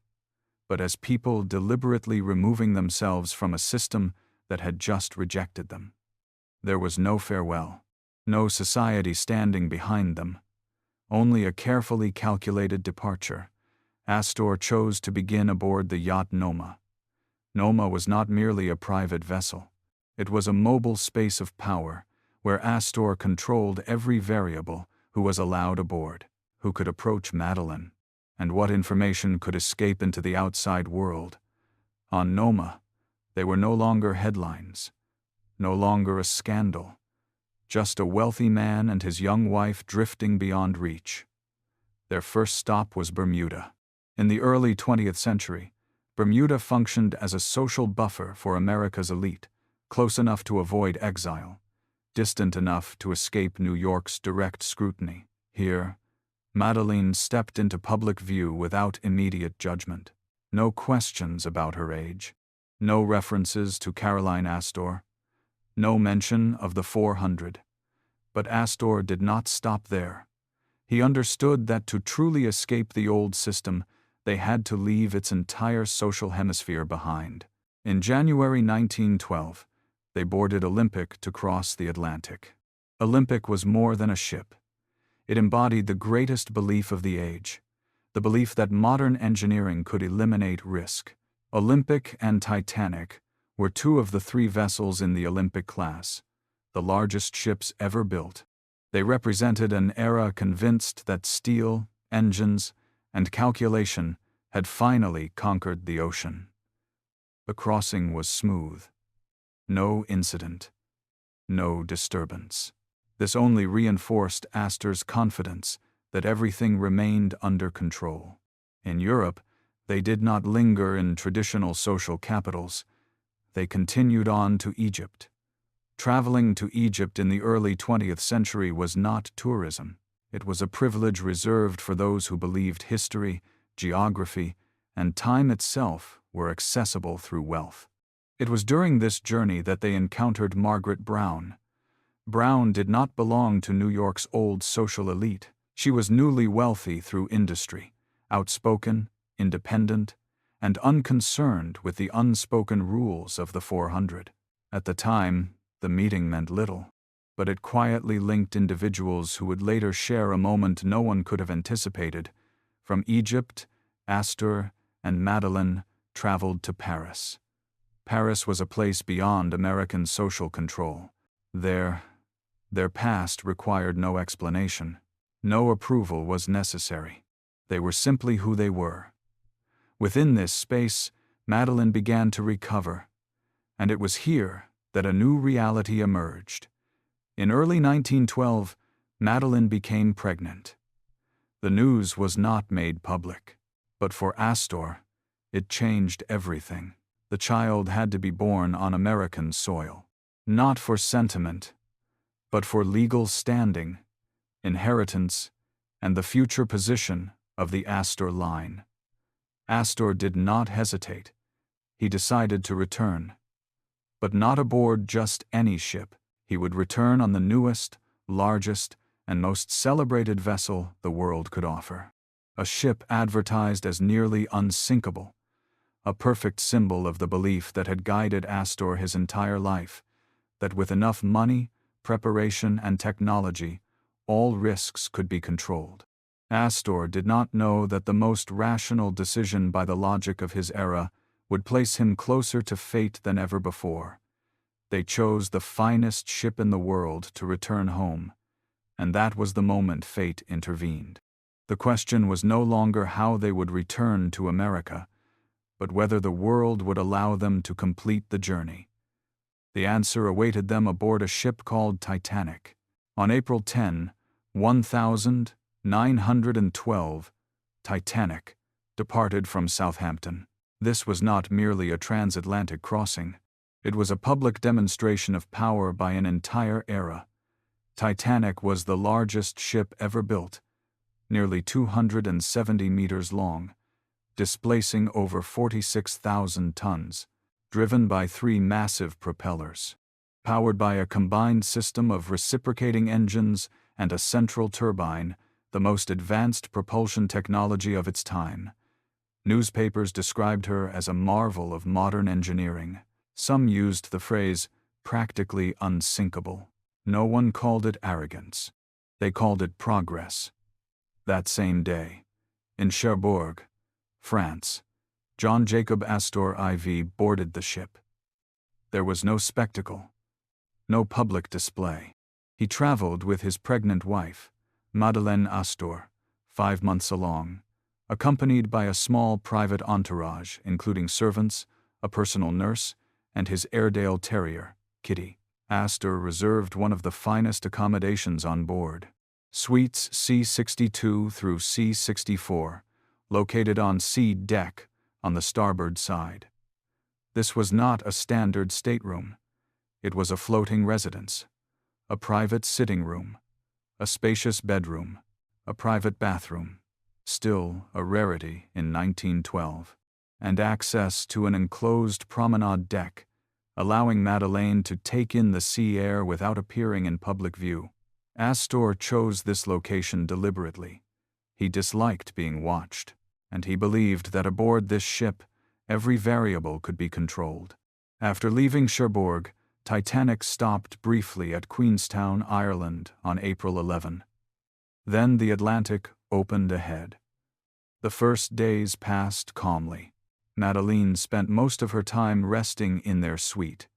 but as people deliberately removing themselves from a system that had just rejected them. There was no farewell, no society standing behind them, only a carefully calculated departure. Astor chose to begin aboard the yacht Noma. Noma was not merely a private vessel. It was a mobile space of power, where Astor controlled every variable: who was allowed aboard, who could approach Madeline, and what information could escape into the outside world. On Noma, they were no longer headlines, no longer a scandal, just a wealthy man and his young wife drifting beyond reach. Their first stop was Bermuda. In the early 20th century, Bermuda functioned as a social buffer for America's elite, close enough to avoid exile, distant enough to escape New York's direct scrutiny. Here, Madeline stepped into public view without immediate judgment. No questions about her age, no references to Caroline Astor, no mention of the 400. But Astor did not stop there. He understood that to truly escape the old system, they had to leave its entire social hemisphere behind. In January 1912, they boarded Olympic to cross the Atlantic. Olympic was more than a ship. It embodied the greatest belief of the age, the belief that modern engineering could eliminate risk. Olympic and Titanic were two of the three vessels in the Olympic class, the largest ships ever built. They represented an era convinced that steel, engines, and calculation had finally conquered the ocean. The crossing was smooth. No incident. No disturbance. This only reinforced Astor's confidence that everything remained under control. In Europe, they did not linger in traditional social capitals. They continued on to Egypt. Traveling to Egypt in the early 20th century was not tourism. It was a privilege reserved for those who believed history, geography, and time itself were accessible through wealth. It was during this journey that they encountered Margaret Brown. Brown did not belong to New York's old social elite. She was newly wealthy through industry, outspoken, independent, and unconcerned with the unspoken rules of the 400. At the time, the meeting meant little, but it quietly linked individuals who would later share a moment no one could have anticipated. From Egypt, Astor and Madeline traveled to Paris. Paris was a place beyond American social control. Their past required no explanation. No approval was necessary. They were simply who they were. Within this space, Madeline began to recover, and it was here that a new reality emerged. In early 1912, Madeline became pregnant. The news was not made public, but for Astor, it changed everything. The child had to be born on American soil, not for sentiment, but for legal standing, inheritance, and the future position of the Astor line. Astor did not hesitate. He decided to return. But not aboard just any ship. He would return on the newest, largest, and most celebrated vessel the world could offer. A ship advertised as nearly unsinkable, a perfect symbol of the belief that had guided Astor his entire life, that with enough money, preparation, and technology, all risks could be controlled. Astor did not know that the most rational decision by the logic of his era would place him closer to fate than ever before. They chose the finest ship in the world to return home, and that was the moment fate intervened. The question was no longer how they would return to America, but whether the world would allow them to complete the journey. The answer awaited them aboard a ship called Titanic. On April 10, 1912, Titanic departed from Southampton. This was not merely a transatlantic crossing. It was a public demonstration of power by an entire era. Titanic was the largest ship ever built, nearly 270 meters long, displacing over 46,000 tons, driven by 3 massive propellers. Powered by a combined system of reciprocating engines and a central turbine, the most advanced propulsion technology of its time, Newspapers described her as a marvel of modern engineering. Some used the phrase, practically unsinkable. No one called it arrogance. They called it progress. That same day, in Cherbourg, France, John Jacob Astor IV boarded the ship. There was no spectacle, no public display. He traveled with his pregnant wife, Madeleine Astor, 5 months along, accompanied by a small private entourage including servants, a personal nurse, and his Airedale Terrier, Kitty. Astor reserved one of the finest accommodations on board. Suites C62 through C64, located on C deck on the starboard side. This was not a standard stateroom. It was a floating residence, a private sitting room, a spacious bedroom, a private bathroom, still a rarity in 1912, and access to an enclosed promenade deck, allowing Madeleine to take in the sea air without appearing in public view. Astor chose this location deliberately. He disliked being watched, and he believed that aboard this ship, every variable could be controlled. After leaving Cherbourg, Titanic stopped briefly at Queenstown, Ireland on April 11. Then the Atlantic opened ahead. The first days passed calmly. Madeleine spent most of her time resting in their suite.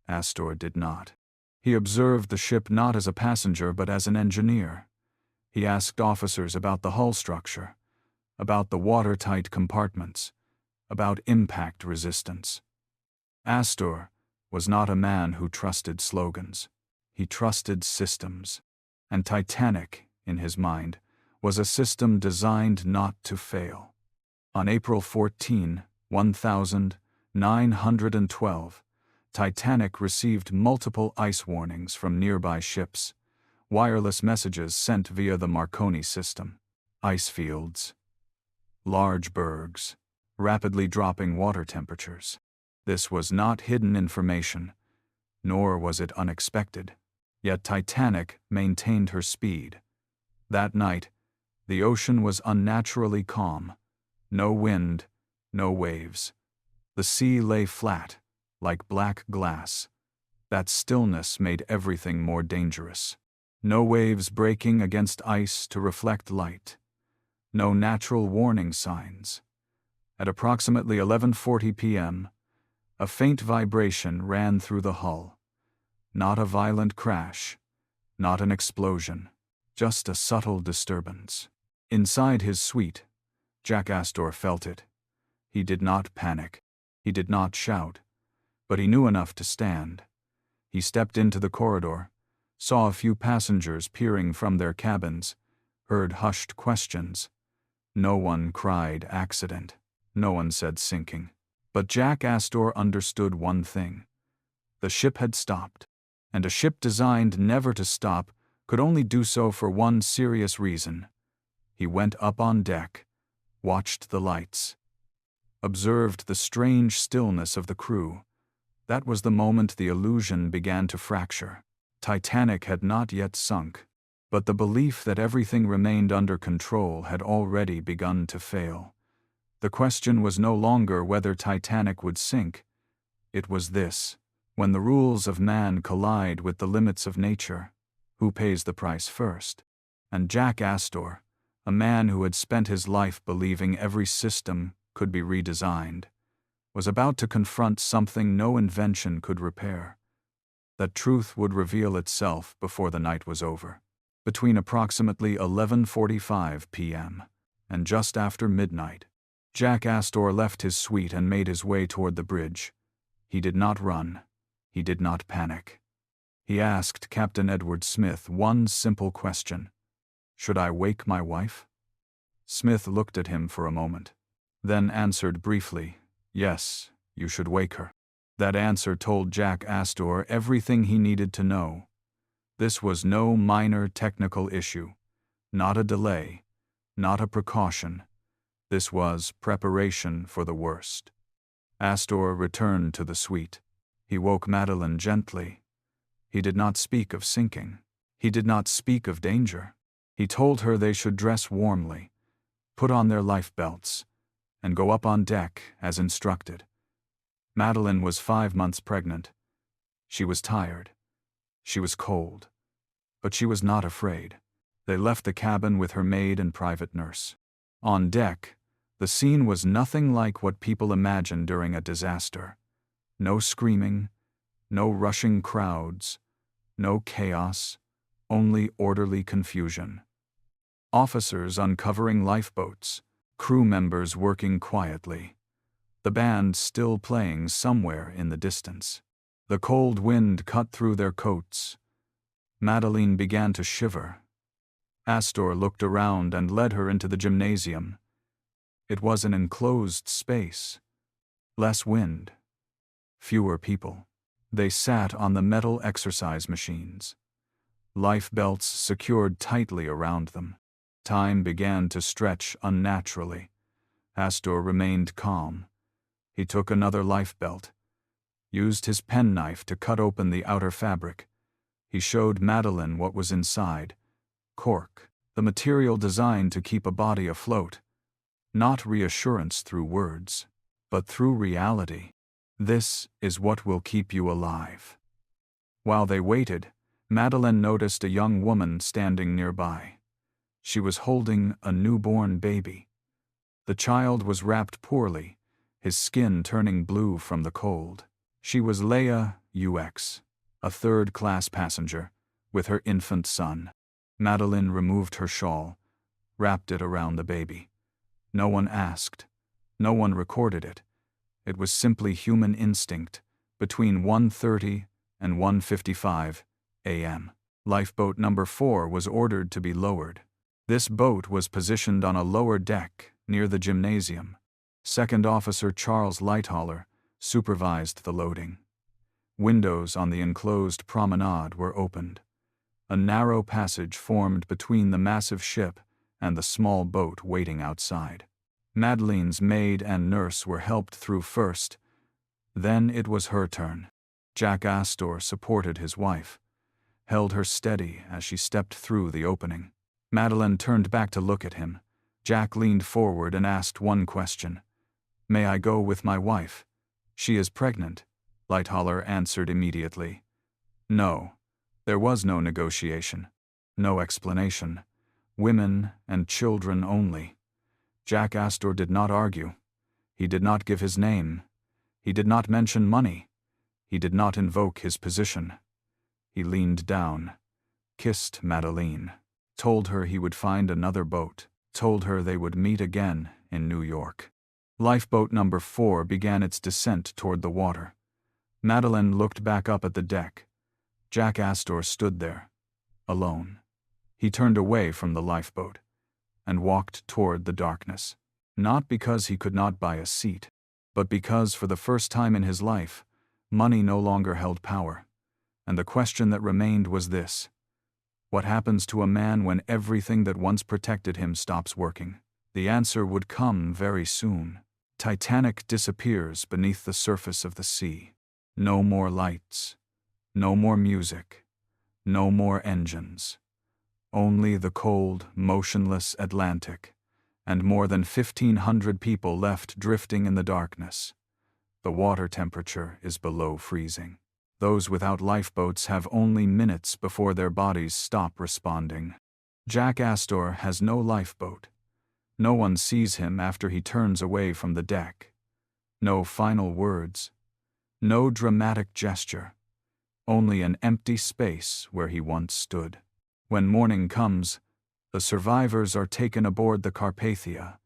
Astor did not. He observed the ship not as a passenger but as an engineer. He asked officers about the hull structure, about the watertight compartments, about impact resistance. Astor was not a man who trusted slogans. He trusted systems. And Titanic, in his mind, was a system designed not to fail. On April 14, 1912, Titanic received multiple ice warnings from nearby ships, wireless messages sent via the Marconi system, ice fields, large bergs, rapidly dropping water temperatures. This was not hidden information, nor was it unexpected. Yet Titanic maintained her speed. That night, the ocean was unnaturally calm. No wind, no waves. The sea lay flat, like black glass. That stillness made everything more dangerous. No waves breaking against ice to reflect light. No natural warning signs. At approximately 11:40 p.m., a faint vibration ran through the hull. Not a violent crash, not an explosion, just a subtle disturbance. Inside his suite, Jack Astor felt it. He did not panic. He did not shout. But he knew enough to stand. He stepped into the corridor, saw a few passengers peering from their cabins, heard hushed questions. No one cried accident. No one said sinking. But Jack Astor understood one thing. The ship had stopped, and a ship designed never to stop could only do so for one serious reason. He went up on deck, watched the lights, observed the strange stillness of the crew. That was the moment the illusion began to fracture. Titanic had not yet sunk, but the belief that everything remained under control had already begun to fail. The question was no longer whether Titanic would sink. It was this: when the rules of man collide with the limits of nature, who pays the price first? And Jack Astor, a man who had spent his life believing every system could be redesigned, was about to confront something no invention could repair. That truth would reveal itself before the night was over. Between approximately 11:45 p.m. and just after midnight, Jack Astor left his suite and made his way toward the bridge. He did not run. He did not panic. He asked Captain Edward Smith one simple question: "Should I wake my wife?" Smith looked at him for a moment, then answered briefly, "Yes, you should wake her." That answer told Jack Astor everything he needed to know. This was no minor technical issue, not a delay, not a precaution. This was preparation for the worst. Astor returned to the suite. He woke Madeleine gently. He did not speak of sinking. He did not speak of danger. He told her they should dress warmly, put on their life belts, and go up on deck as instructed. Madeline was 5 months pregnant. She was tired. She was cold. But she was not afraid. They left the cabin with her maid and private nurse. On deck, the scene was nothing like what people imagine during a disaster. No screaming, no rushing crowds, no chaos, only orderly confusion. Officers uncovering lifeboats, crew members working quietly, the band still playing somewhere in the distance. The cold wind cut through their coats. Madeline began to shiver. Astor looked around and led her into the gymnasium. It was an enclosed space. Less wind. Fewer people. They sat on the metal exercise machines. Life belts secured tightly around them. Time began to stretch unnaturally. Astor remained calm. He took another life belt, used his penknife to cut open the outer fabric. He showed Madeline what was inside. Cork, the material designed to keep a body afloat. Not reassurance through words, but through reality. This is what will keep you alive. While they waited, Madeline noticed a young woman standing nearby. She was holding a newborn baby. The child was wrapped poorly, his skin turning blue from the cold. She was Leah UX, a third-class passenger, with her infant son. Madeline removed her shawl, wrapped it around the baby. No one asked. No one recorded it. It was simply human instinct. Between 1:30 and 1:55 a.m., lifeboat number 4 was ordered to be lowered. This boat was positioned on a lower deck near the gymnasium. Second Officer Charles Lighthaller supervised the loading. Windows on the enclosed promenade were opened. A narrow passage formed between the massive ship and the small boat waiting outside. Madeline's maid and nurse were helped through first. Then it was her turn. Jack Astor supported his wife, held her steady as she stepped through the opening. Madeline turned back to look at him. Jack leaned forward and asked one question. "May I go with my wife? She is pregnant." Lighthaller answered immediately. No. There was no negotiation. No explanation. Women and children only. Jack Astor did not argue. He did not give his name. He did not mention money. He did not invoke his position. He leaned down, kissed Madeline, told her he would find another boat, told her they would meet again in New York. Lifeboat number 4 began its descent toward the water. Madeline looked back up at the deck. Jack Astor stood there, alone. He turned away from the lifeboat and walked toward the darkness. Not because he could not buy a seat, but because for the first time in his life, money no longer held power. And the question that remained was this: what happens to a man when everything that once protected him stops working? The answer would come very soon. Titanic disappears beneath the surface of the sea. No more lights. No more music. No more engines. Only the cold, motionless Atlantic, and more than 1,500 people left drifting in the darkness. The water temperature is below freezing. Those without lifeboats have only minutes before their bodies stop responding. Jack Astor has no lifeboat. No one sees him after he turns away from the deck. No final words. No dramatic gesture. Only an empty space where he once stood. When morning comes, the survivors are taken aboard the Carpathia.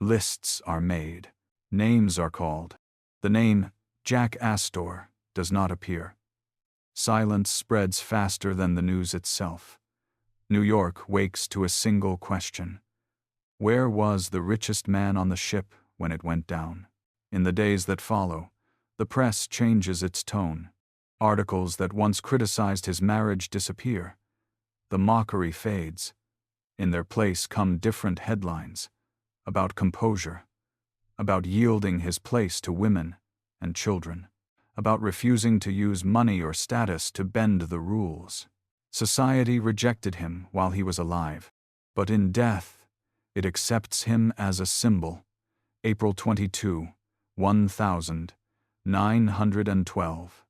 Lists are made. Names are called. The name Jack Astor does not appear. Silence spreads faster than the news itself. New York wakes to a single question. Where was the richest man on the ship when it went down? In the days that follow, the press changes its tone. Articles that once criticized his marriage disappear. The mockery fades. In their place come different headlines about composure, about yielding his place to women and children, about refusing to use money or status to bend the rules. Society rejected him while he was alive, but in death, it accepts him as a symbol, April 22, 1912.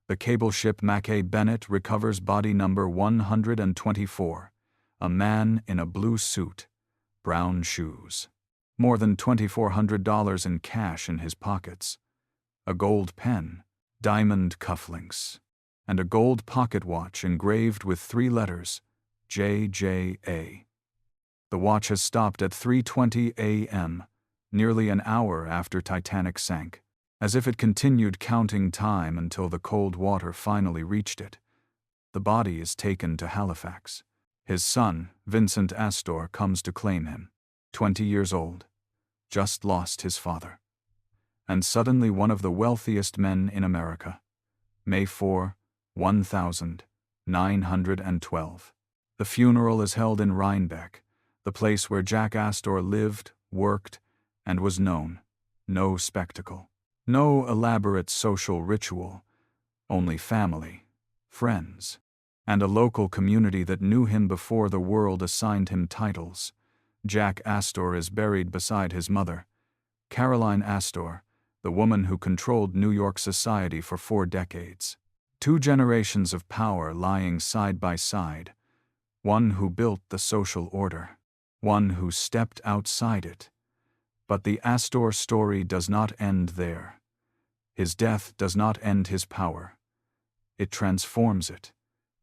The cable ship Mackay Bennett recovers body number 124, a man in a blue suit, brown shoes. More than $2,400 in cash in his pockets, a gold pen, diamond cufflinks, and a gold pocket watch engraved with 3 letters, JJA. The watch has stopped at 3:20 a.m., nearly an hour after Titanic sank, as if it continued counting time until the cold water finally reached it. The body is taken to Halifax. His son, Vincent Astor, comes to claim him. 20 years old, just lost his father. And suddenly one of the wealthiest men in America. May 4, 1912. The funeral is held in Rhinebeck, the place where Jack Astor lived, worked, and was known. No spectacle. No elaborate social ritual. Only family, friends, and a local community that knew him before the world assigned him titles. Jack Astor is buried beside his mother, Caroline Astor, the woman who controlled New York society for 4 decades. 2 generations of power lying side by side. One who built the social order. One who stepped outside it. But the Astor story does not end there. His death does not end his power. It transforms it.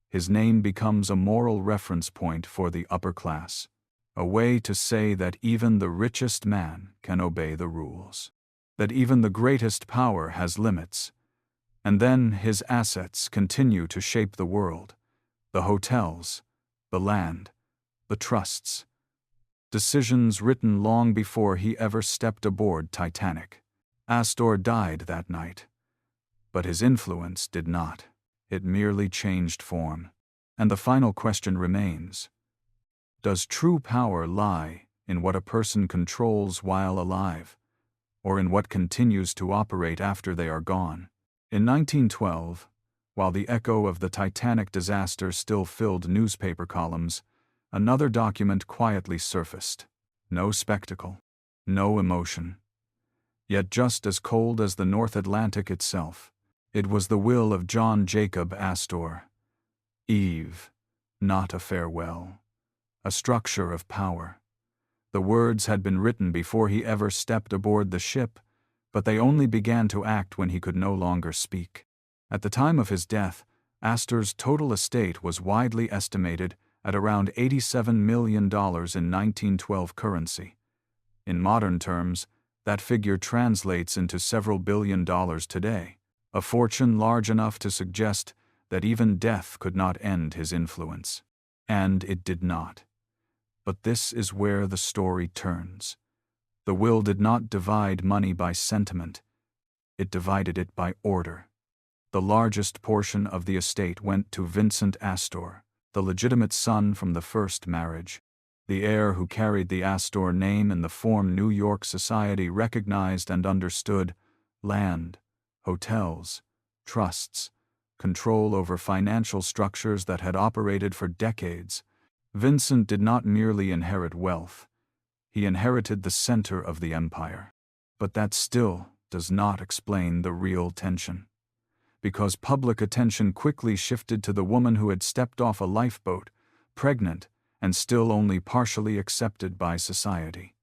His name becomes a moral reference point for the upper class. A way to say that even the richest man can obey the rules. That even the greatest power has limits. And then his assets continue to shape the world. The hotels, the land, the trusts. Decisions written long before he ever stepped aboard Titanic. Astor died that night. But his influence did not. It merely changed form. And the final question remains. Does true power lie in what a person controls while alive, or in what continues to operate after they are gone? In 1912, while the echo of the Titanic disaster still filled newspaper columns, another document quietly surfaced. No spectacle, no emotion. Yet just as cold as the North Atlantic itself, it was the will of John Jacob Astor. Eve, not a farewell. A structure of power. The words had been written before he ever stepped aboard the ship, but they only began to act when he could no longer speak. At the time of his death, Astor's total estate was widely estimated at around $87 million in 1912 currency. In modern terms, that figure translates into several billion dollars today, a fortune large enough to suggest that even death could not end his influence. And it did not. But this is where the story turns. The will did not divide money by sentiment. It divided it by order. The largest portion of the estate went to Vincent Astor, the legitimate son from the first marriage, the heir who carried the Astor name in the form New York society recognized and understood: land, hotels, trusts, control over financial structures that had operated for decades. Vincent did not merely inherit wealth, he inherited the center of the empire. But that still does not explain the real tension. Because public attention quickly shifted to the woman who had stepped off a lifeboat, pregnant, and still only partially accepted by society.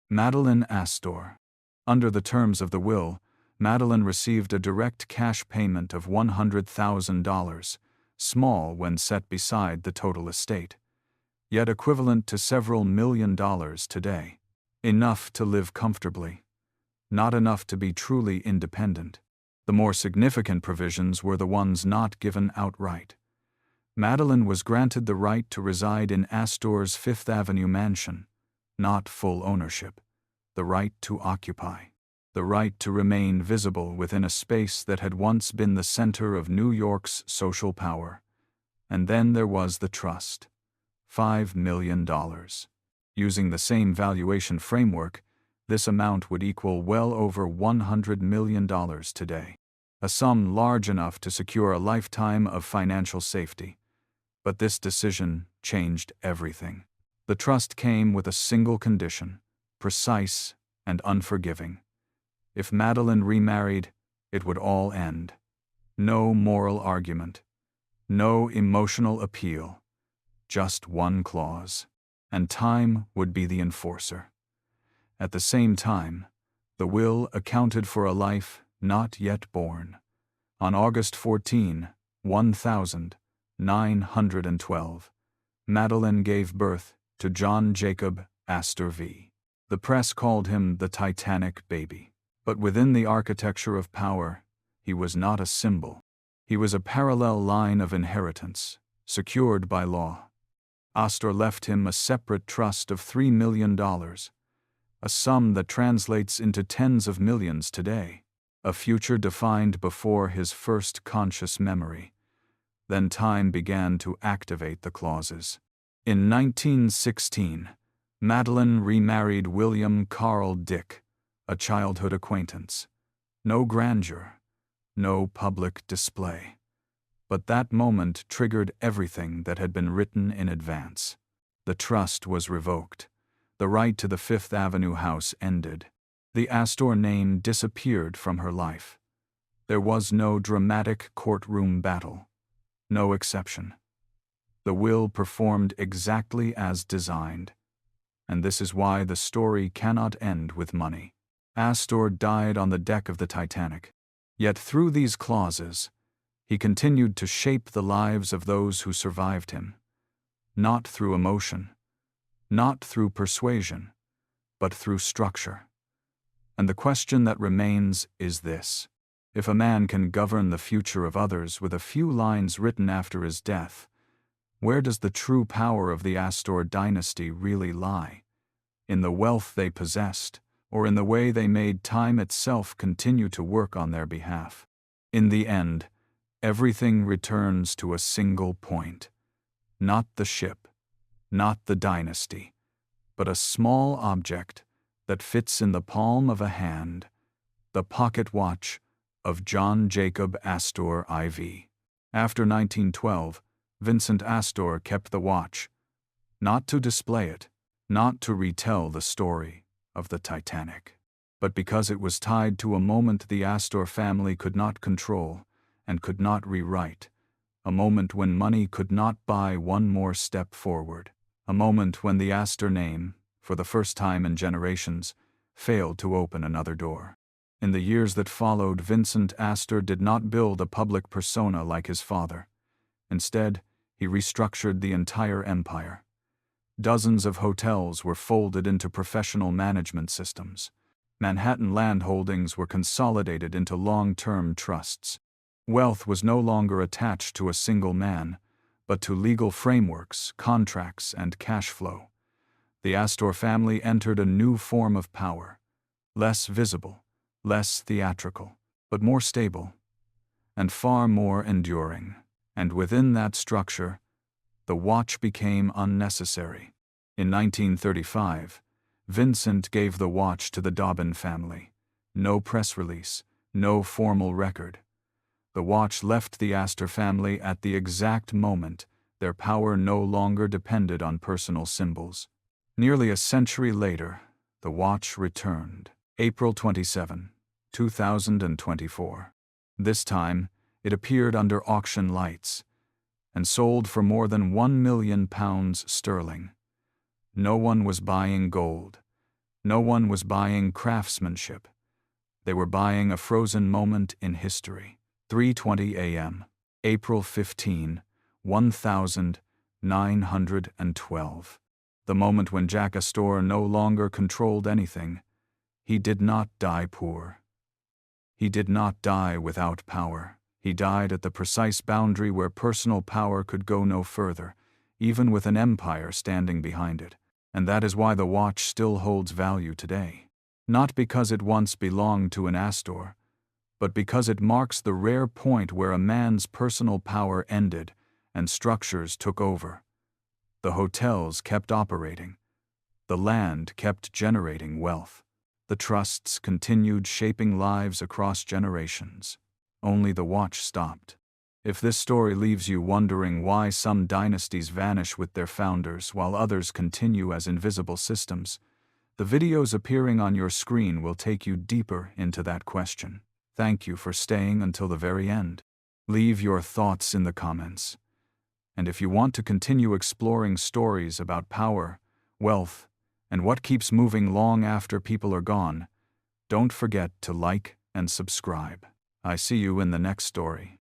Madeline Astor. Under the terms of the will, Madeline received a direct cash payment of $100,000, small when set beside the total estate, yet equivalent to several $1 million today. Enough to live comfortably, not enough to be truly independent. The more significant provisions were the ones not given outright. Madeline was granted the right to reside in Astor's Fifth Avenue mansion, not full ownership, the right to occupy, the right to remain visible within a space that had once been the center of New York's social power. And then there was the trust. $5 million. Using the same valuation framework, this amount would equal well over $100 million today. A sum large enough to secure a lifetime of financial safety. But this decision changed everything. The trust came with a single condition: precise and unforgiving. If Madeline remarried, it would all end. No moral argument, no emotional appeal, just one clause, and time would be the enforcer. At the same time, the will accounted for a life not yet born. On August 14, 1912, Madeline gave birth to John Jacob Astor IV. The press called him the Titanic baby. But within the architecture of power, he was not a symbol. He was a parallel line of inheritance, secured by law. Astor left him a separate trust of $3 million, a sum that translates into tens of millions today, a future defined before his first conscious memory. Then time began to activate the clauses. In 1916, Madeline remarried William Carl Dick, a childhood acquaintance. No grandeur, no public display. But that moment triggered everything that had been written in advance. The trust was revoked. The right to the Fifth Avenue house ended. The Astor name disappeared from her life. There was no dramatic courtroom battle. No exception. The will performed exactly as designed. And this is why the story cannot end with money. Astor died on the deck of the Titanic. Yet through these clauses, he continued to shape the lives of those who survived him. Not through emotion, not through persuasion, but through structure. And the question that remains is this: if a man can govern the future of others with a few lines written after his death, where does the true power of the Astor dynasty really lie? In the wealth they possessed, or in the way they made time itself continue to work on their behalf? In the end, everything returns to a single point. Not the ship, not the dynasty, but a small object that fits in the palm of a hand, the pocket watch of John Jacob Astor IV. After 1912, Vincent Astor kept the watch, not to display it, not to retell the story of the Titanic, but because it was tied to a moment the Astor family could not control and could not rewrite, a moment when money could not buy one more step forward, a moment when the Astor name, for the first time in generations, failed to open another door. In the years that followed, Vincent Astor did not build a public persona like his father. Instead, he restructured the entire empire. Dozens of hotels were folded into professional management systems. Manhattan land holdings were consolidated into long-term trusts. Wealth was no longer attached to a single man, but to legal frameworks, contracts, and cash flow. The Astor family entered a new form of power, less visible, less theatrical, but more stable, and far more enduring. And within that structure, the watch became unnecessary. In 1935, Vincent gave the watch to the Dobbin family. No press release, no formal record. The watch left the Astor family at the exact moment their power no longer depended on personal symbols. Nearly a century later, the watch returned. April 27, 2024. This time, it appeared under auction lights and sold for more than £1 million sterling. No one was buying gold. No one was buying craftsmanship. They were buying a frozen moment in history. 3:20 a.m., April 15, 1912. The moment when Jack Astor no longer controlled anything. He did not die poor. He did not die without power. He died at the precise boundary where personal power could go no further, even with an empire standing behind it. And that is why the watch still holds value today. Not because it once belonged to an Astor, but because it marks the rare point where a man's personal power ended and structures took over. The hotels kept operating. The land kept generating wealth. The trusts continued shaping lives across generations. Only the watch stopped. If this story leaves you wondering why some dynasties vanish with their founders while others continue as invisible systems, The videos appearing on your screen will take you deeper into that question. Thank you for staying until the very end. Leave your thoughts in the comments. And if you want to continue exploring stories about power, wealth, and what keeps moving long after people are gone, don't forget to like and subscribe. I see you in the next story.